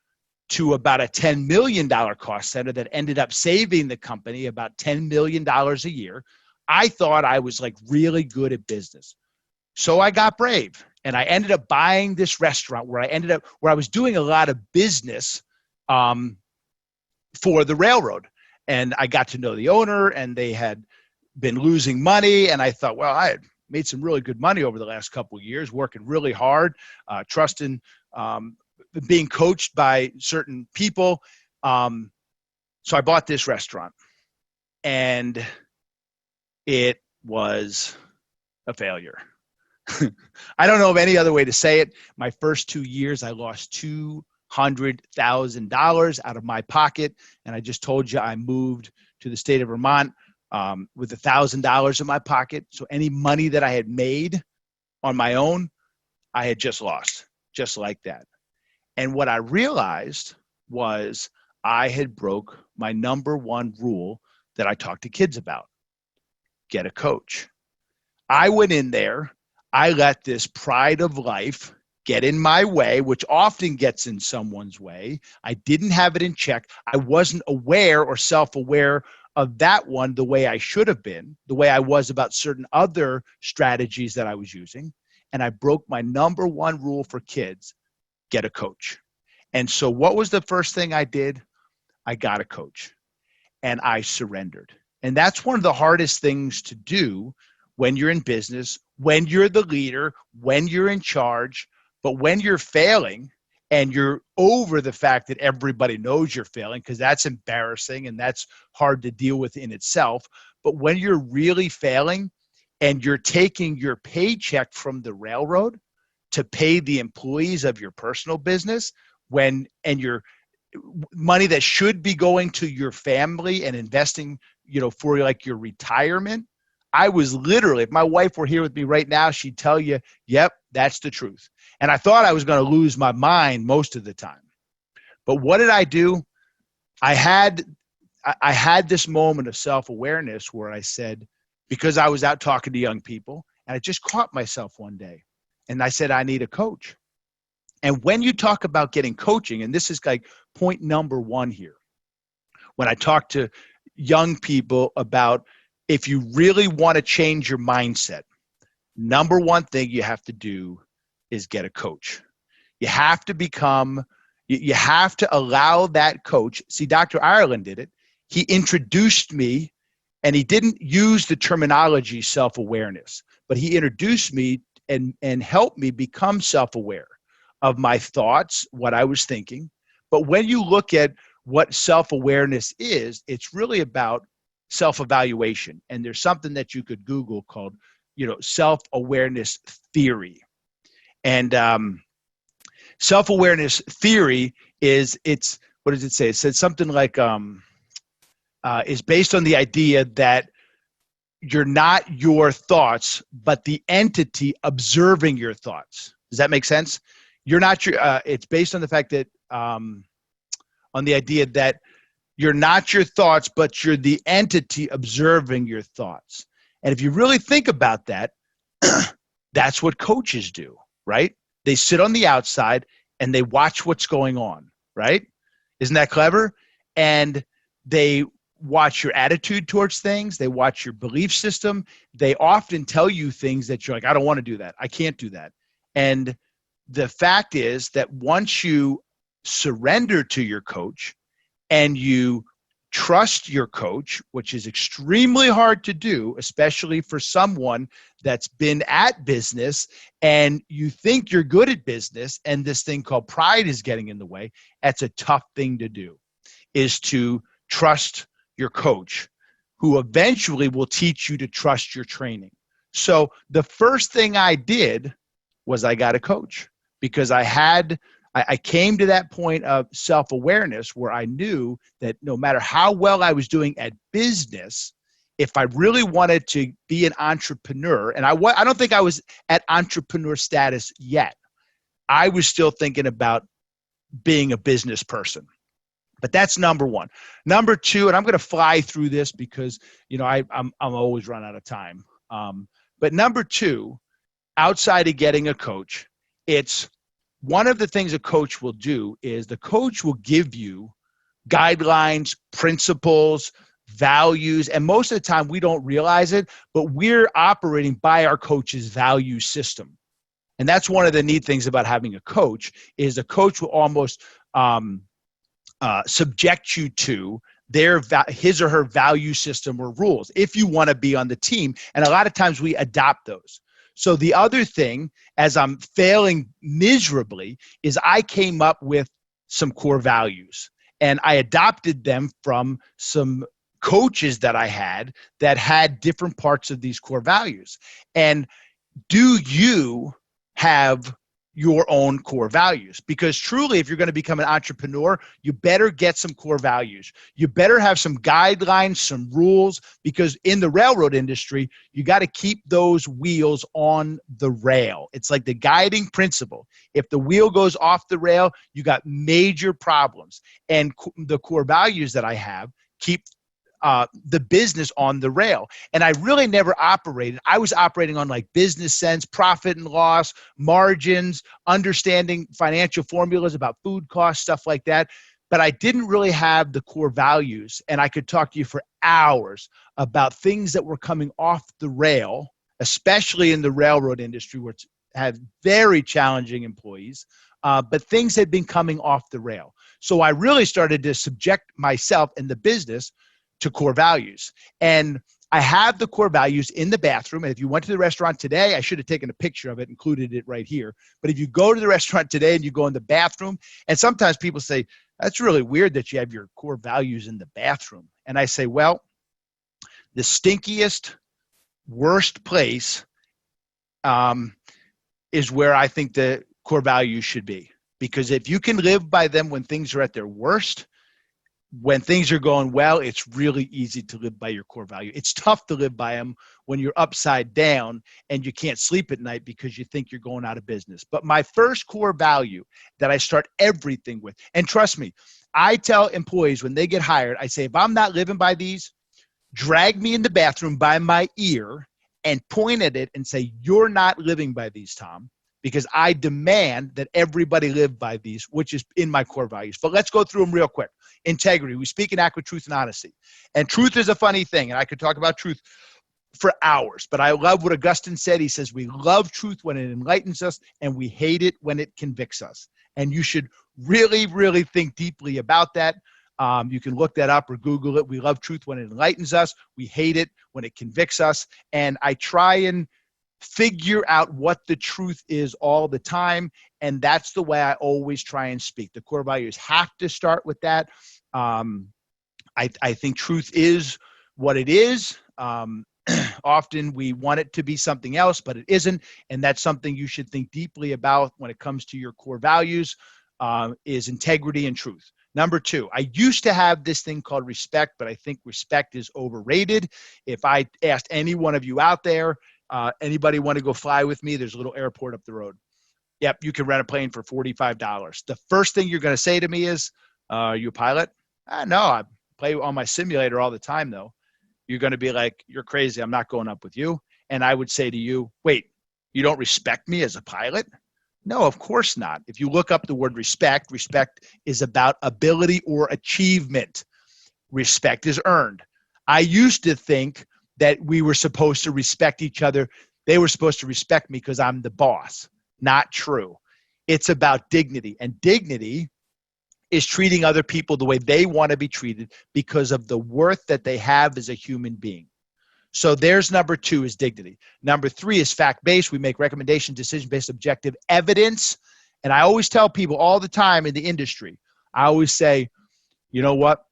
to about a $10 million cost center that ended up saving the company about $10 million a year. I thought I was like really good at business. So I got brave, and I ended up buying this restaurant where I was doing a lot of business for the railroad. And I got to know the owner, and they had been losing money. And I thought, well, I had made some really good money over the last couple of years, working really hard, trusting, being coached by certain people. So I bought this restaurant, and it was a failure. I don't know of any other way to say it. My first 2 years, I lost $200,000 out of my pocket. And I just told you I moved to the state of Vermont with $1,000 in my pocket. So any money that I had made on my own, I had just lost, just like that. And what I realized was I had broke my number one rule that I talk to kids about: get a coach. I went in there. I let this pride of life get in my way, which often gets in someone's way. I didn't have it in check. I wasn't aware or self-aware of that one the way I should have been, the way I was about certain other strategies that I was using. And I broke my number one rule for kids: get a coach. And so what was the first thing I did? I got a coach, and I surrendered. And that's one of the hardest things to do when you're in business, when you're the leader, when you're in charge. But when you're failing and you're over the fact that everybody knows you're failing, because that's embarrassing and that's hard to deal with in itself. But when you're really failing and you're taking your paycheck from the railroad to pay the employees of your personal business, and your money that should be going to your family and investing, for like your retirement, I was literally, if my wife were here with me right now, she'd tell you, yep, that's the truth. And I thought I was going to lose my mind most of the time. But what did I do? I had this moment of self-awareness where I said, because I was out talking to young people, and I just caught myself one day, and I said, I need a coach. And when you talk about getting coaching, and this is like point number one here, when I talk to young people about if you really want to change your mindset, number one thing you have to do is get a coach. You have to allow that coach. See, Dr. Ireland did it. He introduced me, and he didn't use the terminology self-awareness, but he introduced me and helped me become self-aware of my thoughts, what I was thinking. But when you look at what self-awareness is, it's really about self-evaluation. And there's something that you could Google called, self-awareness theory. And self-awareness theory what does it say? It said something like, is based on the idea that you're not your thoughts, but the entity observing your thoughts. Does that make sense? You're not it's based on the fact that, on the idea that you're not your thoughts, but you're the entity observing your thoughts. And if you really think about that, that's what coaches do, right? They sit on the outside and they watch what's going on, right? Isn't that clever? And they watch your attitude towards things. They watch your belief system. They often tell you things that you're like, I don't want to do that. I can't do that. And the fact is that once you surrender to your coach and you trust your coach, which is extremely hard to do, especially for someone that's been at business and you think you're good at business and this thing called pride is getting in the way, that's a tough thing to do, is to trust your coach, who eventually will teach you to trust your training. So the first thing I did was I got a coach, because I came to that point of self-awareness where I knew that no matter how well I was doing at business, if I really wanted to be an entrepreneur, and I don't think I was at entrepreneur status yet. I was still thinking about being a business person. But that's number one. Number two, and I'm going to fly through this because, I'm always run out of time. But number two, outside of getting a coach, it's one of the things a coach will do is the coach will give you guidelines, principles, values, and most of the time we don't realize it, but we're operating by our coach's value system. And that's one of the neat things about having a coach, is a coach will almost subject you to his or her value system or rules if you want to be on the team. And a lot of times we adopt those. So the other thing, as I'm failing miserably, is I came up with some core values, and I adopted them from some coaches that I had that had different parts of these core values. And do you have your own core values? Because truly, if you're going to become an entrepreneur, you better get some core values. You better have some guidelines, some rules, because in the railroad industry, you got to keep those wheels on the rail. It's like the guiding principle. If the wheel goes off the rail, you got major problems. And the core values that I have keep the business on the rail. And I really never operated. I was operating on like business sense, profit and loss, margins, understanding financial formulas about food costs, stuff like that. But I didn't really have the core values. And I could talk to you for hours about things that were coming off the rail, especially in the railroad industry, which had very challenging employees. But things had been coming off the rail. So I really started to subject myself in the business to core values. And I have the core values in the bathroom. And if you went to the restaurant today, I should have taken a picture of it, included it right here. But if you go to the restaurant today and you go in the bathroom, and sometimes people say, that's really weird that you have your core values in the bathroom. And I say, well, the stinkiest, worst place is where I think the core values should be. Because if you can live by them when things are at their worst, when things are going well, it's really easy to live by your core value. It's tough to live by them when you're upside down and you can't sleep at night because you think you're going out of business. But my first core value that I start everything with, and trust me, I tell employees when they get hired, I say, if I'm not living by these, drag me in the bathroom by my ear and point at it and say, you're not living by these, Tom, because I demand that everybody live by these, which is in my core values. But let's go through them real quick. Integrity. We speak and act with truth and honesty. And truth is a funny thing, and I could talk about truth for hours, but I love what Augustine said. He says, we love truth when it enlightens us, and we hate it when it convicts us. And you should really, really think deeply about that. You can look that up or Google it. We love truth when it enlightens us. We hate it when it convicts us. And I try and figure out what the truth is all the time. And that's the way I always try and speak. The core values have to start with that. I think truth is what it is. Often we want it to be something else, but it isn't. And that's something you should think deeply about when it comes to your core values, is integrity and truth. Number two, I used to have this thing called respect, but I think respect is overrated. If I asked any one of you out there, anybody want to go fly with me? There's a little airport up the road. Yep, you can rent a plane for $45. The first thing you're going to say to me is, are you a pilot? No, I play on my simulator all the time, though. You're going to be like, you're crazy. I'm not going up with you. And I would say to you, wait, you don't respect me as a pilot? No, of course not. If you look up the word respect, respect is about ability or achievement. Respect is earned. I used to think that we were supposed to respect each other. They were supposed to respect me because I'm the boss. Not true. It's about dignity. And dignity is treating other people the way they want to be treated because of the worth that they have as a human being. So there's number two, is dignity. Number three is fact-based. We make recommendation, decision-based, objective evidence. And I always tell people all the time in the industry, I always say, you know what?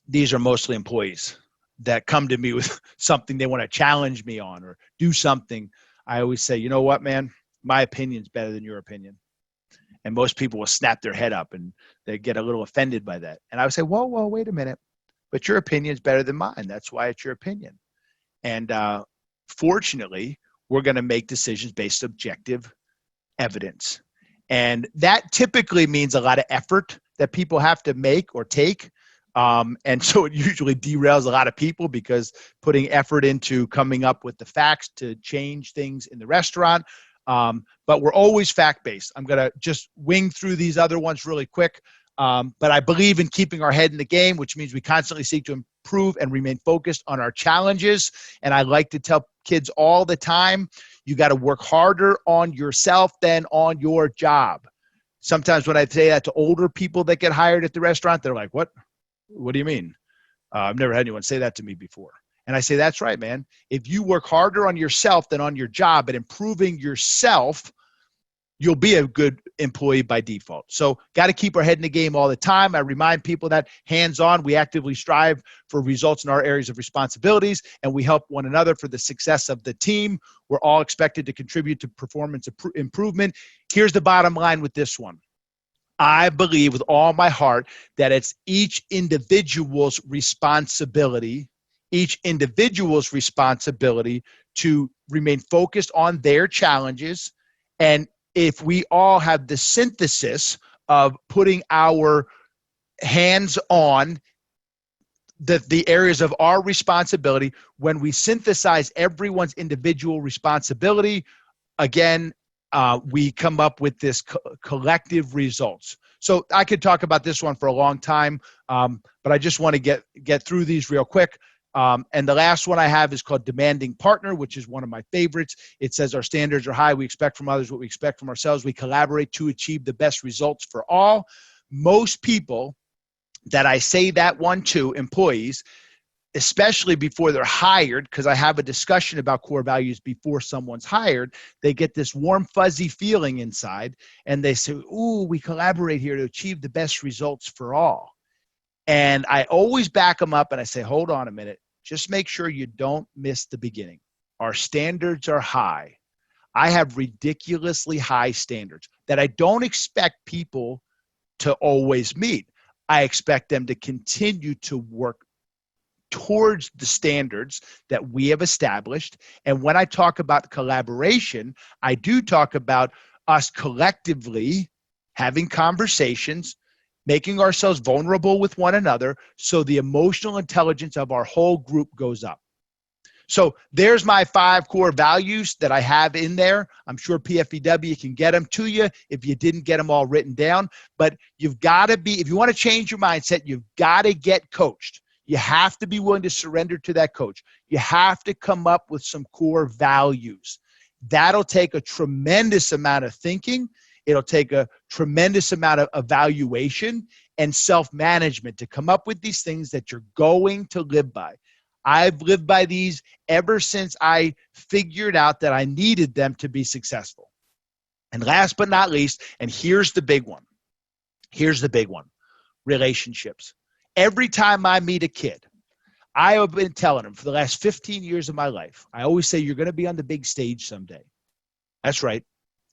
These are mostly employees that come to me with something they want to challenge me on or do something. I always say, you know what, man? My opinion's better than your opinion. And most people will snap their head up and they get a little offended by that. And I would say, whoa, wait a minute. But your opinion's better than mine. That's why it's your opinion. And fortunately, we're going to make decisions based on objective evidence. And that typically means a lot of effort that people have to make or take. And so it usually derails a lot of people because putting effort into coming up with the facts to change things in the restaurant. But we're always fact-based. I'm going to just wing through these other ones really quick. But I believe in keeping our head in the game, which means we constantly seek to improve and remain focused on our challenges. And I like to tell kids all the time, you got to work harder on yourself than on your job. Sometimes when I say that to older people that get hired at the restaurant, they're like, what? What do you mean? I've never had anyone say that to me before. And I say, that's right, man. If you work harder on yourself than on your job at improving yourself, you'll be a good employee by default. So got to keep our head in the game all the time. I remind people that hands-on, we actively strive for results in our areas of responsibilities, and we help one another for the success of the team. We're all expected to contribute to performance improvement. Here's the bottom line with this one. I believe with all my heart that it's each individual's responsibility to remain focused on their challenges. And if we all have the synthesis of putting our hands on the areas of our responsibility, when we synthesize everyone's individual responsibility, again, we come up with this collective results. So I could talk about this one for a long time, but I just want to get through these real quick. And the last one I have is called demanding partner, which is one of my favorites. It says our standards are high. We expect from others what we expect from ourselves. We collaborate to achieve the best results for all. Most people that I say that one to, employees, especially before they're hired, because I have a discussion about core values before someone's hired, they get this warm, fuzzy feeling inside, and they say, ooh, we collaborate here to achieve the best results for all. And I always back them up and I say, hold on a minute. Just make sure you don't miss the beginning. Our standards are high. I have ridiculously high standards that I don't expect people to always meet. I expect them to continue to work towards the standards that we have established. And when I talk about collaboration, I do talk about us collectively having conversations, making ourselves vulnerable with one another, so the emotional intelligence of our whole group goes up. So there's my 5 core values that I have in there. I'm sure PFEW can get them to you if you didn't get them all written down. But you've got to be, if you want to change your mindset, you've got to get coached. You have to be willing to surrender to that coach. You have to come up with some core values. That'll take a tremendous amount of thinking. It'll take a tremendous amount of evaluation and self-management to come up with these things that you're going to live by. I've lived by these ever since I figured out that I needed them to be successful. And last but not least, and here's the big one. Here's the big one. Relationships. Every time I meet a kid, I have been telling them for the last 15 years of my life, I always say, you're going to be on the big stage someday. That's right.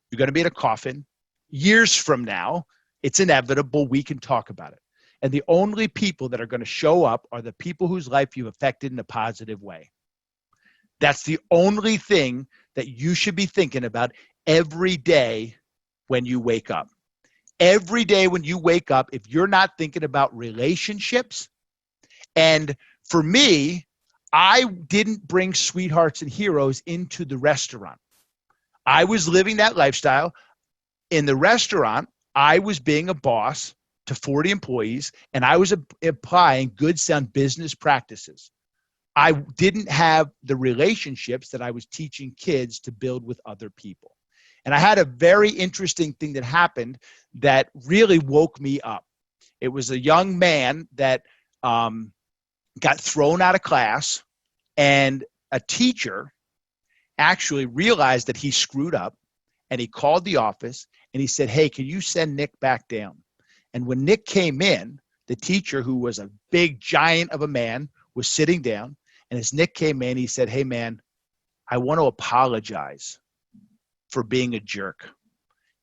You're going to be in a coffin. Years from now, it's inevitable. We can talk about it. And the only people that are going to show up are the people whose life you've affected in a positive way. That's the only thing that you should be thinking about every day when you wake up. Every day when you wake up, if you're not thinking about relationships, and for me, I didn't bring Sweethearts and Heroes into the restaurant. I was living that lifestyle. In the restaurant, I was being a boss to 40 employees, and I was applying good sound business practices. I didn't have the relationships that I was teaching kids to build with other people. And I had a very interesting thing that happened that really woke me up. It was a young man that got thrown out of class, and a teacher actually realized that he screwed up, and he called the office and he said, hey, can you send Nick back down? And when Nick came in, the teacher, who was a big giant of a man, was sitting down. And as Nick came in, he said, hey, man, I want to apologize for being a jerk.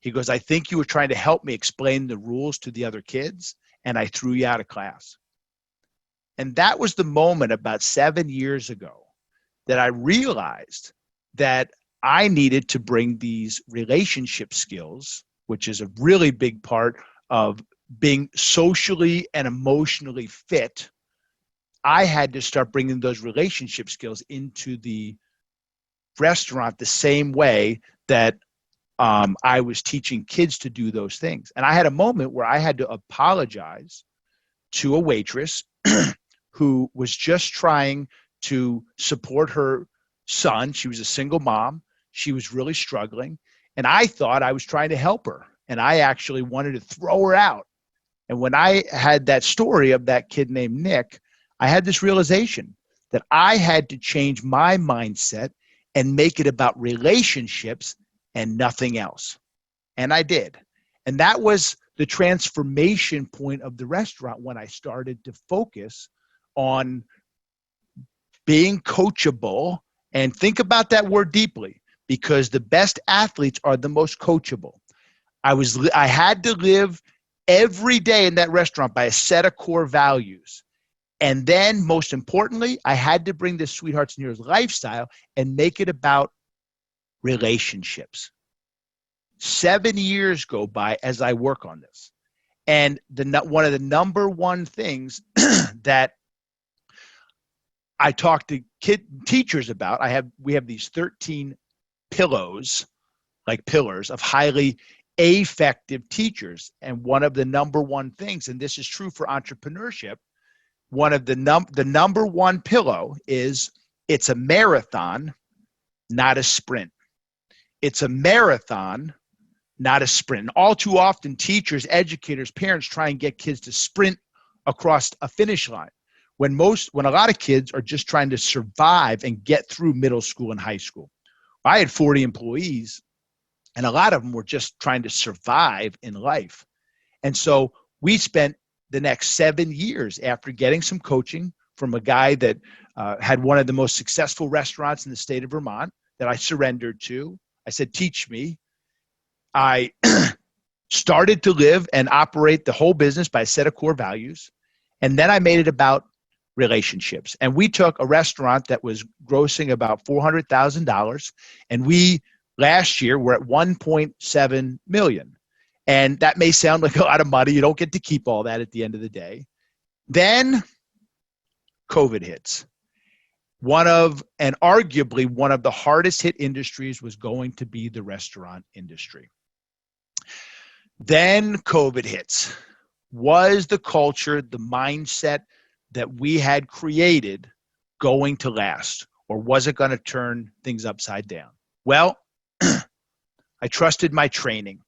He goes, I think you were trying to help me explain the rules to the other kids, and I threw you out of class. And that was the moment about 7 years ago that I realized that I needed to bring these relationship skills, which is a really big part of being socially and emotionally fit. I had to start bringing those relationship skills into the restaurant the same way that I was teaching kids to do those things. And I had a moment where I had to apologize to a waitress who was just trying to support her son. She was a single mom. She was really struggling. And I thought I was trying to help her. And I actually wanted to throw her out. And when I had that story of that kid named Nick, I had this realization that I had to change my mindset and make it about relationships and nothing else. And I did. And that was the transformation point of the restaurant when I started to focus on being coachable. And think about that word deeply, because the best athletes are the most coachable. I had to live every day in that restaurant by a set of core values. And then, most importantly, I had to bring this Sweethearts and Heroes lifestyle and make it about relationships. 7 years go by as I work on this. And one of the number one things that I talk to teachers about, we have these 13 pillars of highly effective teachers. And one of the number one things, and this is true for entrepreneurship, one of the number one pillow is it's a marathon, not a sprint. It's a marathon, not a sprint. And all too often, teachers, educators, parents try and get kids to sprint across a finish line when a lot of kids are just trying to survive and get through middle school and high school. I had 40 employees, and a lot of them were just trying to survive in life. And so we spent the next 7 years after getting some coaching from a guy that had one of the most successful restaurants in the state of Vermont that I surrendered to. I said, teach me. I started to live and operate the whole business by a set of core values. And then I made it about relationships. And we took a restaurant that was grossing about $400,000, and we last year were at 1.7 million. And that may sound like a lot of money. You don't get to keep all that at the end of the day. Then COVID hits. Arguably one of the hardest hit industries was going to be the restaurant industry. Then COVID hits. Was the culture, the mindset that we had created going to last, or was it going to turn things upside down? Well, I trusted my training.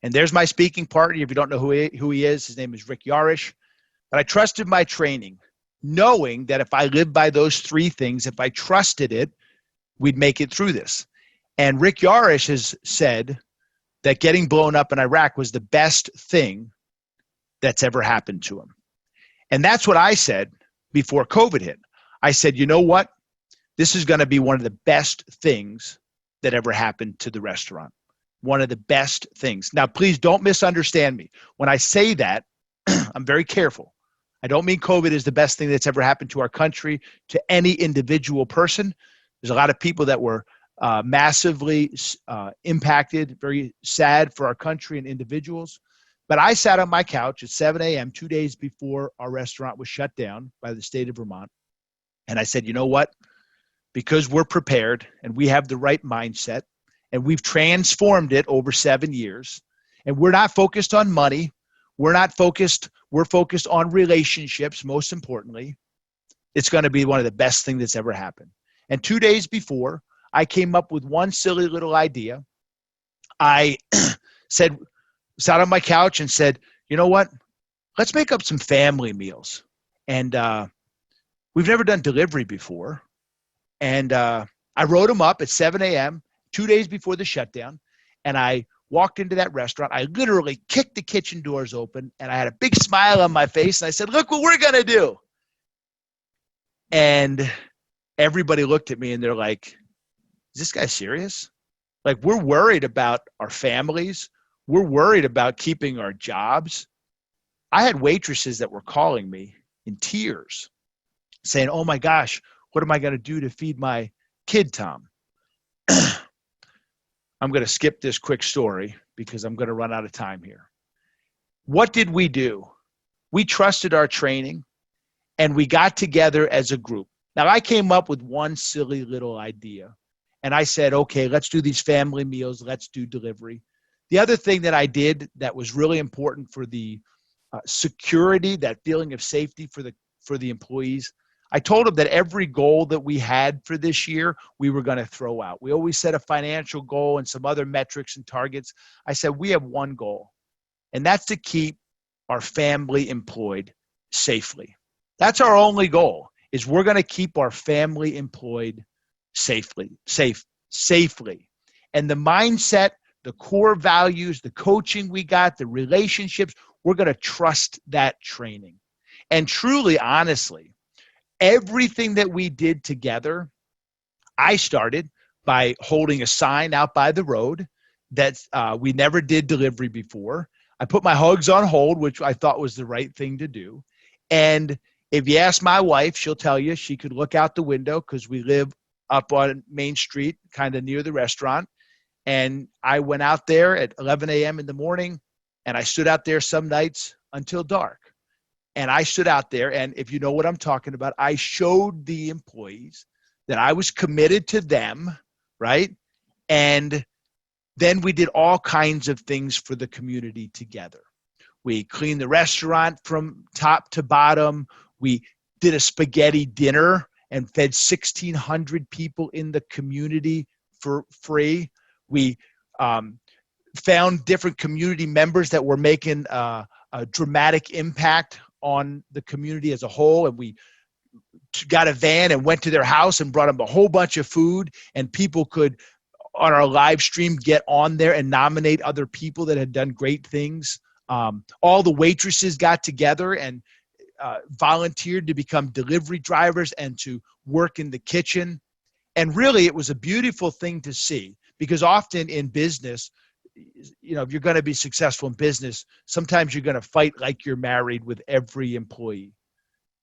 And there's my speaking partner. If you don't know who he is, his name is Rick Yarish. But I trusted my training, knowing that if I lived by those three things, if I trusted it, we'd make it through this. And Rick Yarish has said that getting blown up in Iraq was the best thing that's ever happened to him. And that's what I said before COVID hit. I said, you know what? This is going to be one of the best things that ever happened to the restaurant. One of the best things. Now, please don't misunderstand me. When I say that, I'm very careful. I don't mean COVID is the best thing that's ever happened to our country, to any individual person. There's a lot of people that were massively impacted, very sad for our country and individuals. But I sat on my couch at 7 a.m. 2 days before our restaurant was shut down by the state of Vermont. And I said, you know what? Because we're prepared and we have the right mindset and we've transformed it over 7 years, and we're not focused on money. We're focused on relationships, most importantly. It's going to be one of the best things that's ever happened. And 2 days before, I came up with one silly little idea. I sat on my couch and said, you know what? Let's make up some family meals. And we've never done delivery before. And I wrote them up at 7 a.m., 2 days before the shutdown. And I walked into that restaurant. I literally kicked the kitchen doors open, and I had a big smile on my face. And I said, look what we're going to do. And everybody looked at me and they're like, is this guy serious? Like, we're worried about our families. We're worried about keeping our jobs. I had waitresses that were calling me in tears saying, oh my gosh, what am I going to do to feed my kid, Tom? I'm going to skip this quick story because I'm going to run out of time here. What did we do? We trusted our training and we got together as a group. Now, I came up with one silly little idea and I said, okay, let's do these family meals. Let's do delivery. The other thing that I did that was really important for the security, that feeling of safety for the employees, I told them that every goal that we had for this year, we were going to throw out. We always set a financial goal and some other metrics and targets. I said, we have one goal, and that's to keep our family employed safely. That's our only goal, is we're going to keep our family employed safely. And the mindset, the core values, the coaching we got, the relationships, we're going to trust that training. And truly, honestly, everything that we did together, I started by holding a sign out by the road that we never did delivery before. I put my hugs on hold, which I thought was the right thing to do. And if you ask my wife, she'll tell you she could look out the window because we live up on Main Street, kind of near the restaurant. And I went out there at 11 a.m. in the morning, and I stood out there some nights until dark. And I stood out there, and if you know what I'm talking about, I showed the employees that I was committed to them, right? And then we did all kinds of things for the community together. We cleaned the restaurant from top to bottom. We did a spaghetti dinner and fed 1,600 people in the community for free. We found different community members that were making a dramatic impact on the community as a whole, and we got a van and went to their house and brought them a whole bunch of food, and people could, on our live stream, get on there and nominate other people that had done great things. All the waitresses got together and volunteered to become delivery drivers and to work in the kitchen. And really, it was a beautiful thing to see, because often in business, if you're going to be successful in business, sometimes you're going to fight like you're married with every employee.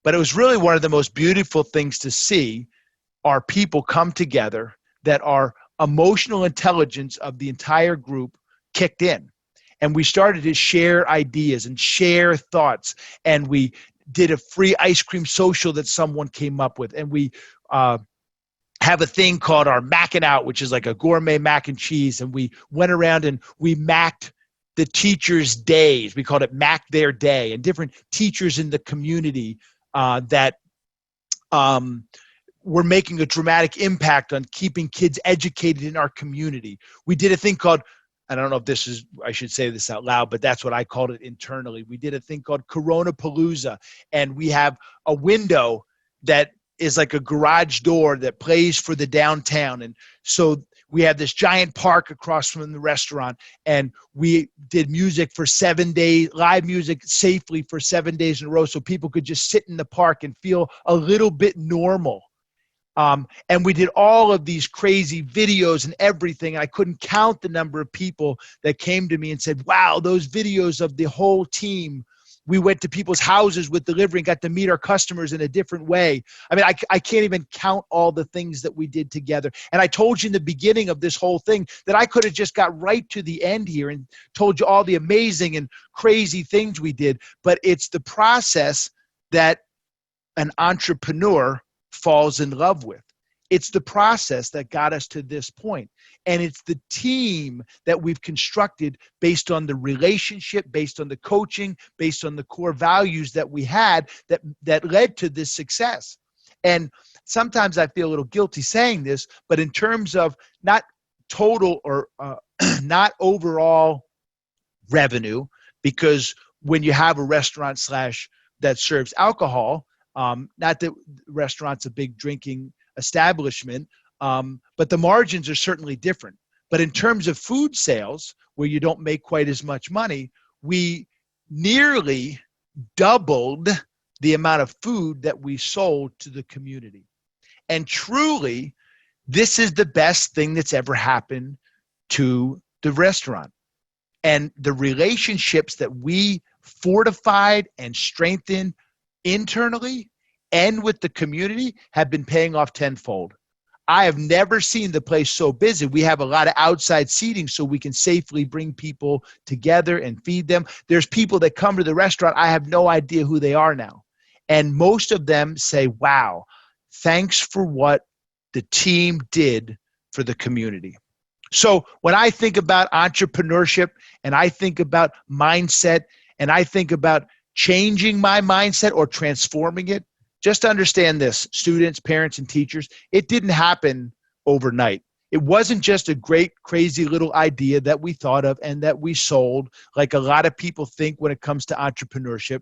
But it was really one of the most beautiful things to see our people come together, that our emotional intelligence of the entire group kicked in. And we started to share ideas and share thoughts. And we did a free ice cream social that someone came up with. And we have a thing called our Mac and Out, which is like a gourmet mac and cheese. And we went around and we macked the teachers' days. We called it Mac Their Day, and different teachers in the community that were making a dramatic impact on keeping kids educated in our community. We did a thing called, I don't know if I should say this out loud, but that's what I called it internally. We did a thing called Corona Palooza, and we have a window that is like a garage door that plays for the downtown. And so we have this giant park across from the restaurant, and we did music for 7 days, live music safely for 7 days in a row, so people could just sit in the park and feel a little bit normal. And we did all of these crazy videos and everything. I couldn't count the number of people that came to me and said, wow, those videos of the whole team. We went to people's houses with delivery and got to meet our customers in a different way. I mean, I can't even count all the things that we did together. And I told you in the beginning of this whole thing that I could have just got right to the end here and told you all the amazing and crazy things we did. But it's the process that an entrepreneur falls in love with. It's the process that got us to this point. And it's the team that we've constructed based on the relationship, based on the coaching, based on the core values that we had that led to this success. And sometimes I feel a little guilty saying this, but in terms of not total or not overall revenue, because when you have a restaurant that serves alcohol, not that restaurant's a big drinking establishment, but the margins are certainly different. But in terms of food sales, where you don't make quite as much money, we nearly doubled the amount of food that we sold to the community. And truly, this is the best thing that's ever happened to the restaurant. And the relationships that we fortified and strengthened internally and with the community have been paying off tenfold. I have never seen the place so busy. We have a lot of outside seating so we can safely bring people together and feed them. There's people that come to the restaurant, I have no idea who they are now. And most of them say, wow, thanks for what the team did for the community. So when I think about entrepreneurship and I think about mindset and I think about changing my mindset or transforming it, just understand this, students, parents, and teachers, it didn't happen overnight. It wasn't just a great, crazy little idea that we thought of and that we sold like a lot of people think when it comes to entrepreneurship.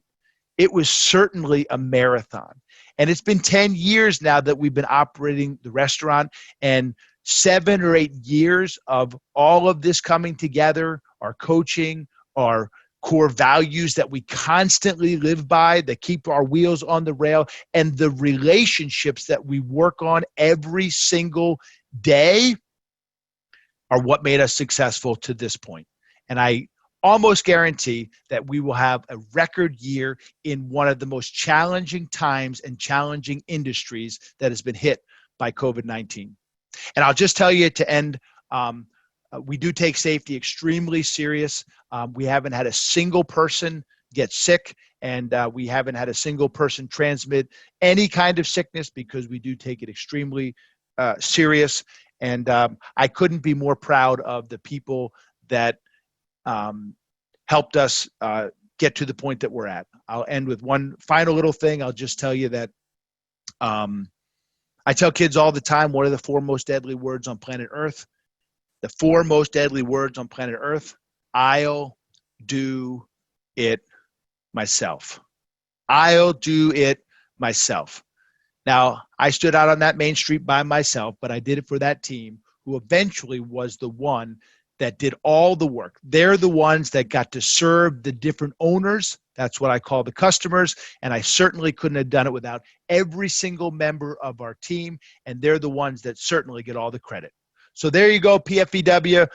It was certainly a marathon. And it's been 10 years now that we've been operating the restaurant, and 7 or 8 years of all of this coming together, our coaching, our core values that we constantly live by, that keep our wheels on the rail, and the relationships that we work on every single day are what made us successful to this point. And I almost guarantee that we will have a record year in one of the most challenging times and challenging industries that has been hit by COVID-19. And I'll just tell you to end, we do take safety extremely serious. We haven't had a single person get sick, and we haven't had a single person transmit any kind of sickness because we do take it extremely serious. And I couldn't be more proud of the people that helped us get to the point that we're at. I'll end with one final little thing. I'll just tell you that I tell kids all the time, what are the 4 most deadly words on planet Earth? The 4 most deadly words on planet Earth: I'll do it myself. I'll do it myself. Now, I stood out on that main street by myself, but I did it for that team who eventually was the one that did all the work. They're the ones that got to serve the different owners. That's what I call the customers. And I certainly couldn't have done it without every single member of our team. And they're the ones that certainly get all the credit. So there you go, PFEW.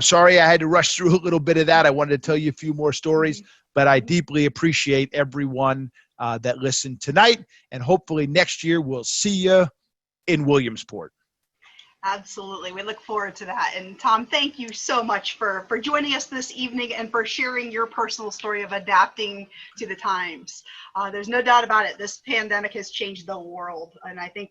Sorry I had to rush through a little bit of that. I wanted to tell you a few more stories, but I deeply appreciate everyone that listened tonight. And hopefully next year we'll see you in Williamsport. Absolutely. We look forward to that. And Tom, thank you so much for joining us this evening and for sharing your personal story of adapting to the times. There's no doubt about it. This pandemic has changed the world. And I think,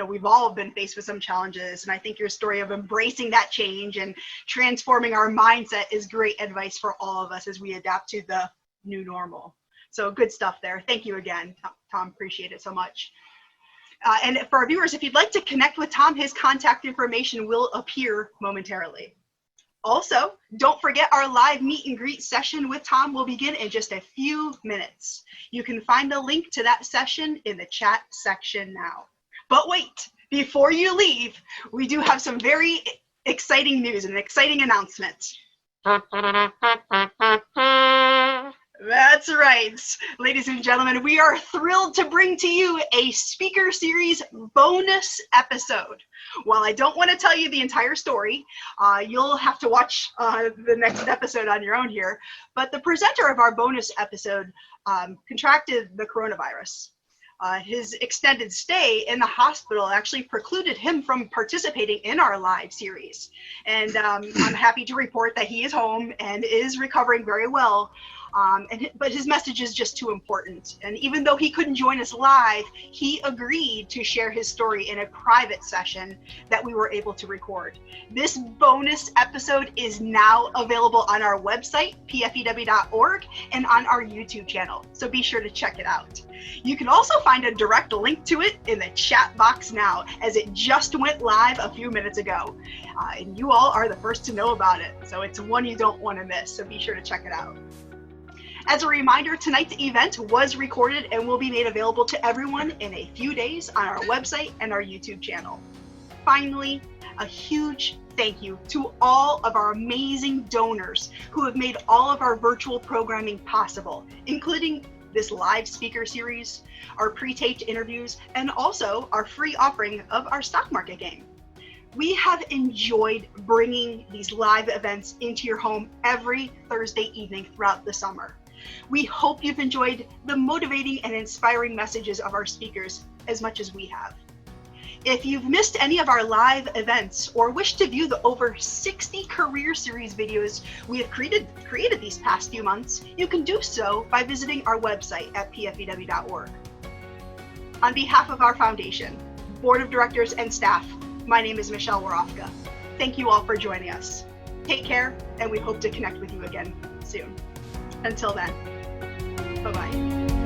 we've all been faced with some challenges. And I think your story of embracing that change and transforming our mindset is great advice for all of us as we adapt to the new normal. So good stuff there. Thank you again, Tom. Appreciate it so much. And for our viewers, if you'd like to connect with Tom, his contact information will appear momentarily. Also, don't forget our live meet and greet session with Tom will begin in just a few minutes. You can find the link to that session in the chat section now. But wait, before you leave, we do have some very exciting news and an exciting announcement. That's right, ladies and gentlemen, we are thrilled to bring to you a speaker series bonus episode. While I don't want to tell you the entire story, you'll have to watch the next episode on your own here, but the presenter of our bonus episode contracted the coronavirus. His extended stay in the hospital actually precluded him from participating in our live series. And I'm happy to report that he is home and is recovering very well. But his message is just too important. And even though he couldn't join us live, he agreed to share his story in a private session that we were able to record. This bonus episode is now available on our website, pfew.org, and on our YouTube channel. So be sure to check it out. You can also find a direct link to it in the chat box now, as it just went live a few minutes ago. And you all are the first to know about it. So it's one you don't want to miss. So be sure to check it out. As a reminder, tonight's event was recorded and will be made available to everyone in a few days on our website and our YouTube channel. Finally, a huge thank you to all of our amazing donors who have made all of our virtual programming possible, including this live speaker series, our pre-taped interviews, and also our free offering of our stock market game. We have enjoyed bringing these live events into your home every Thursday evening throughout the summer. We hope you've enjoyed the motivating and inspiring messages of our speakers as much as we have. If you've missed any of our live events or wish to view the over 60 career series videos we have created these past few months, you can do so by visiting our website at pfew.org. On behalf of our foundation, board of directors, and staff, my name is Michelle Warofka. Thank you all for joining us. Take care, and we hope to connect with you again soon. Until then, bye-bye.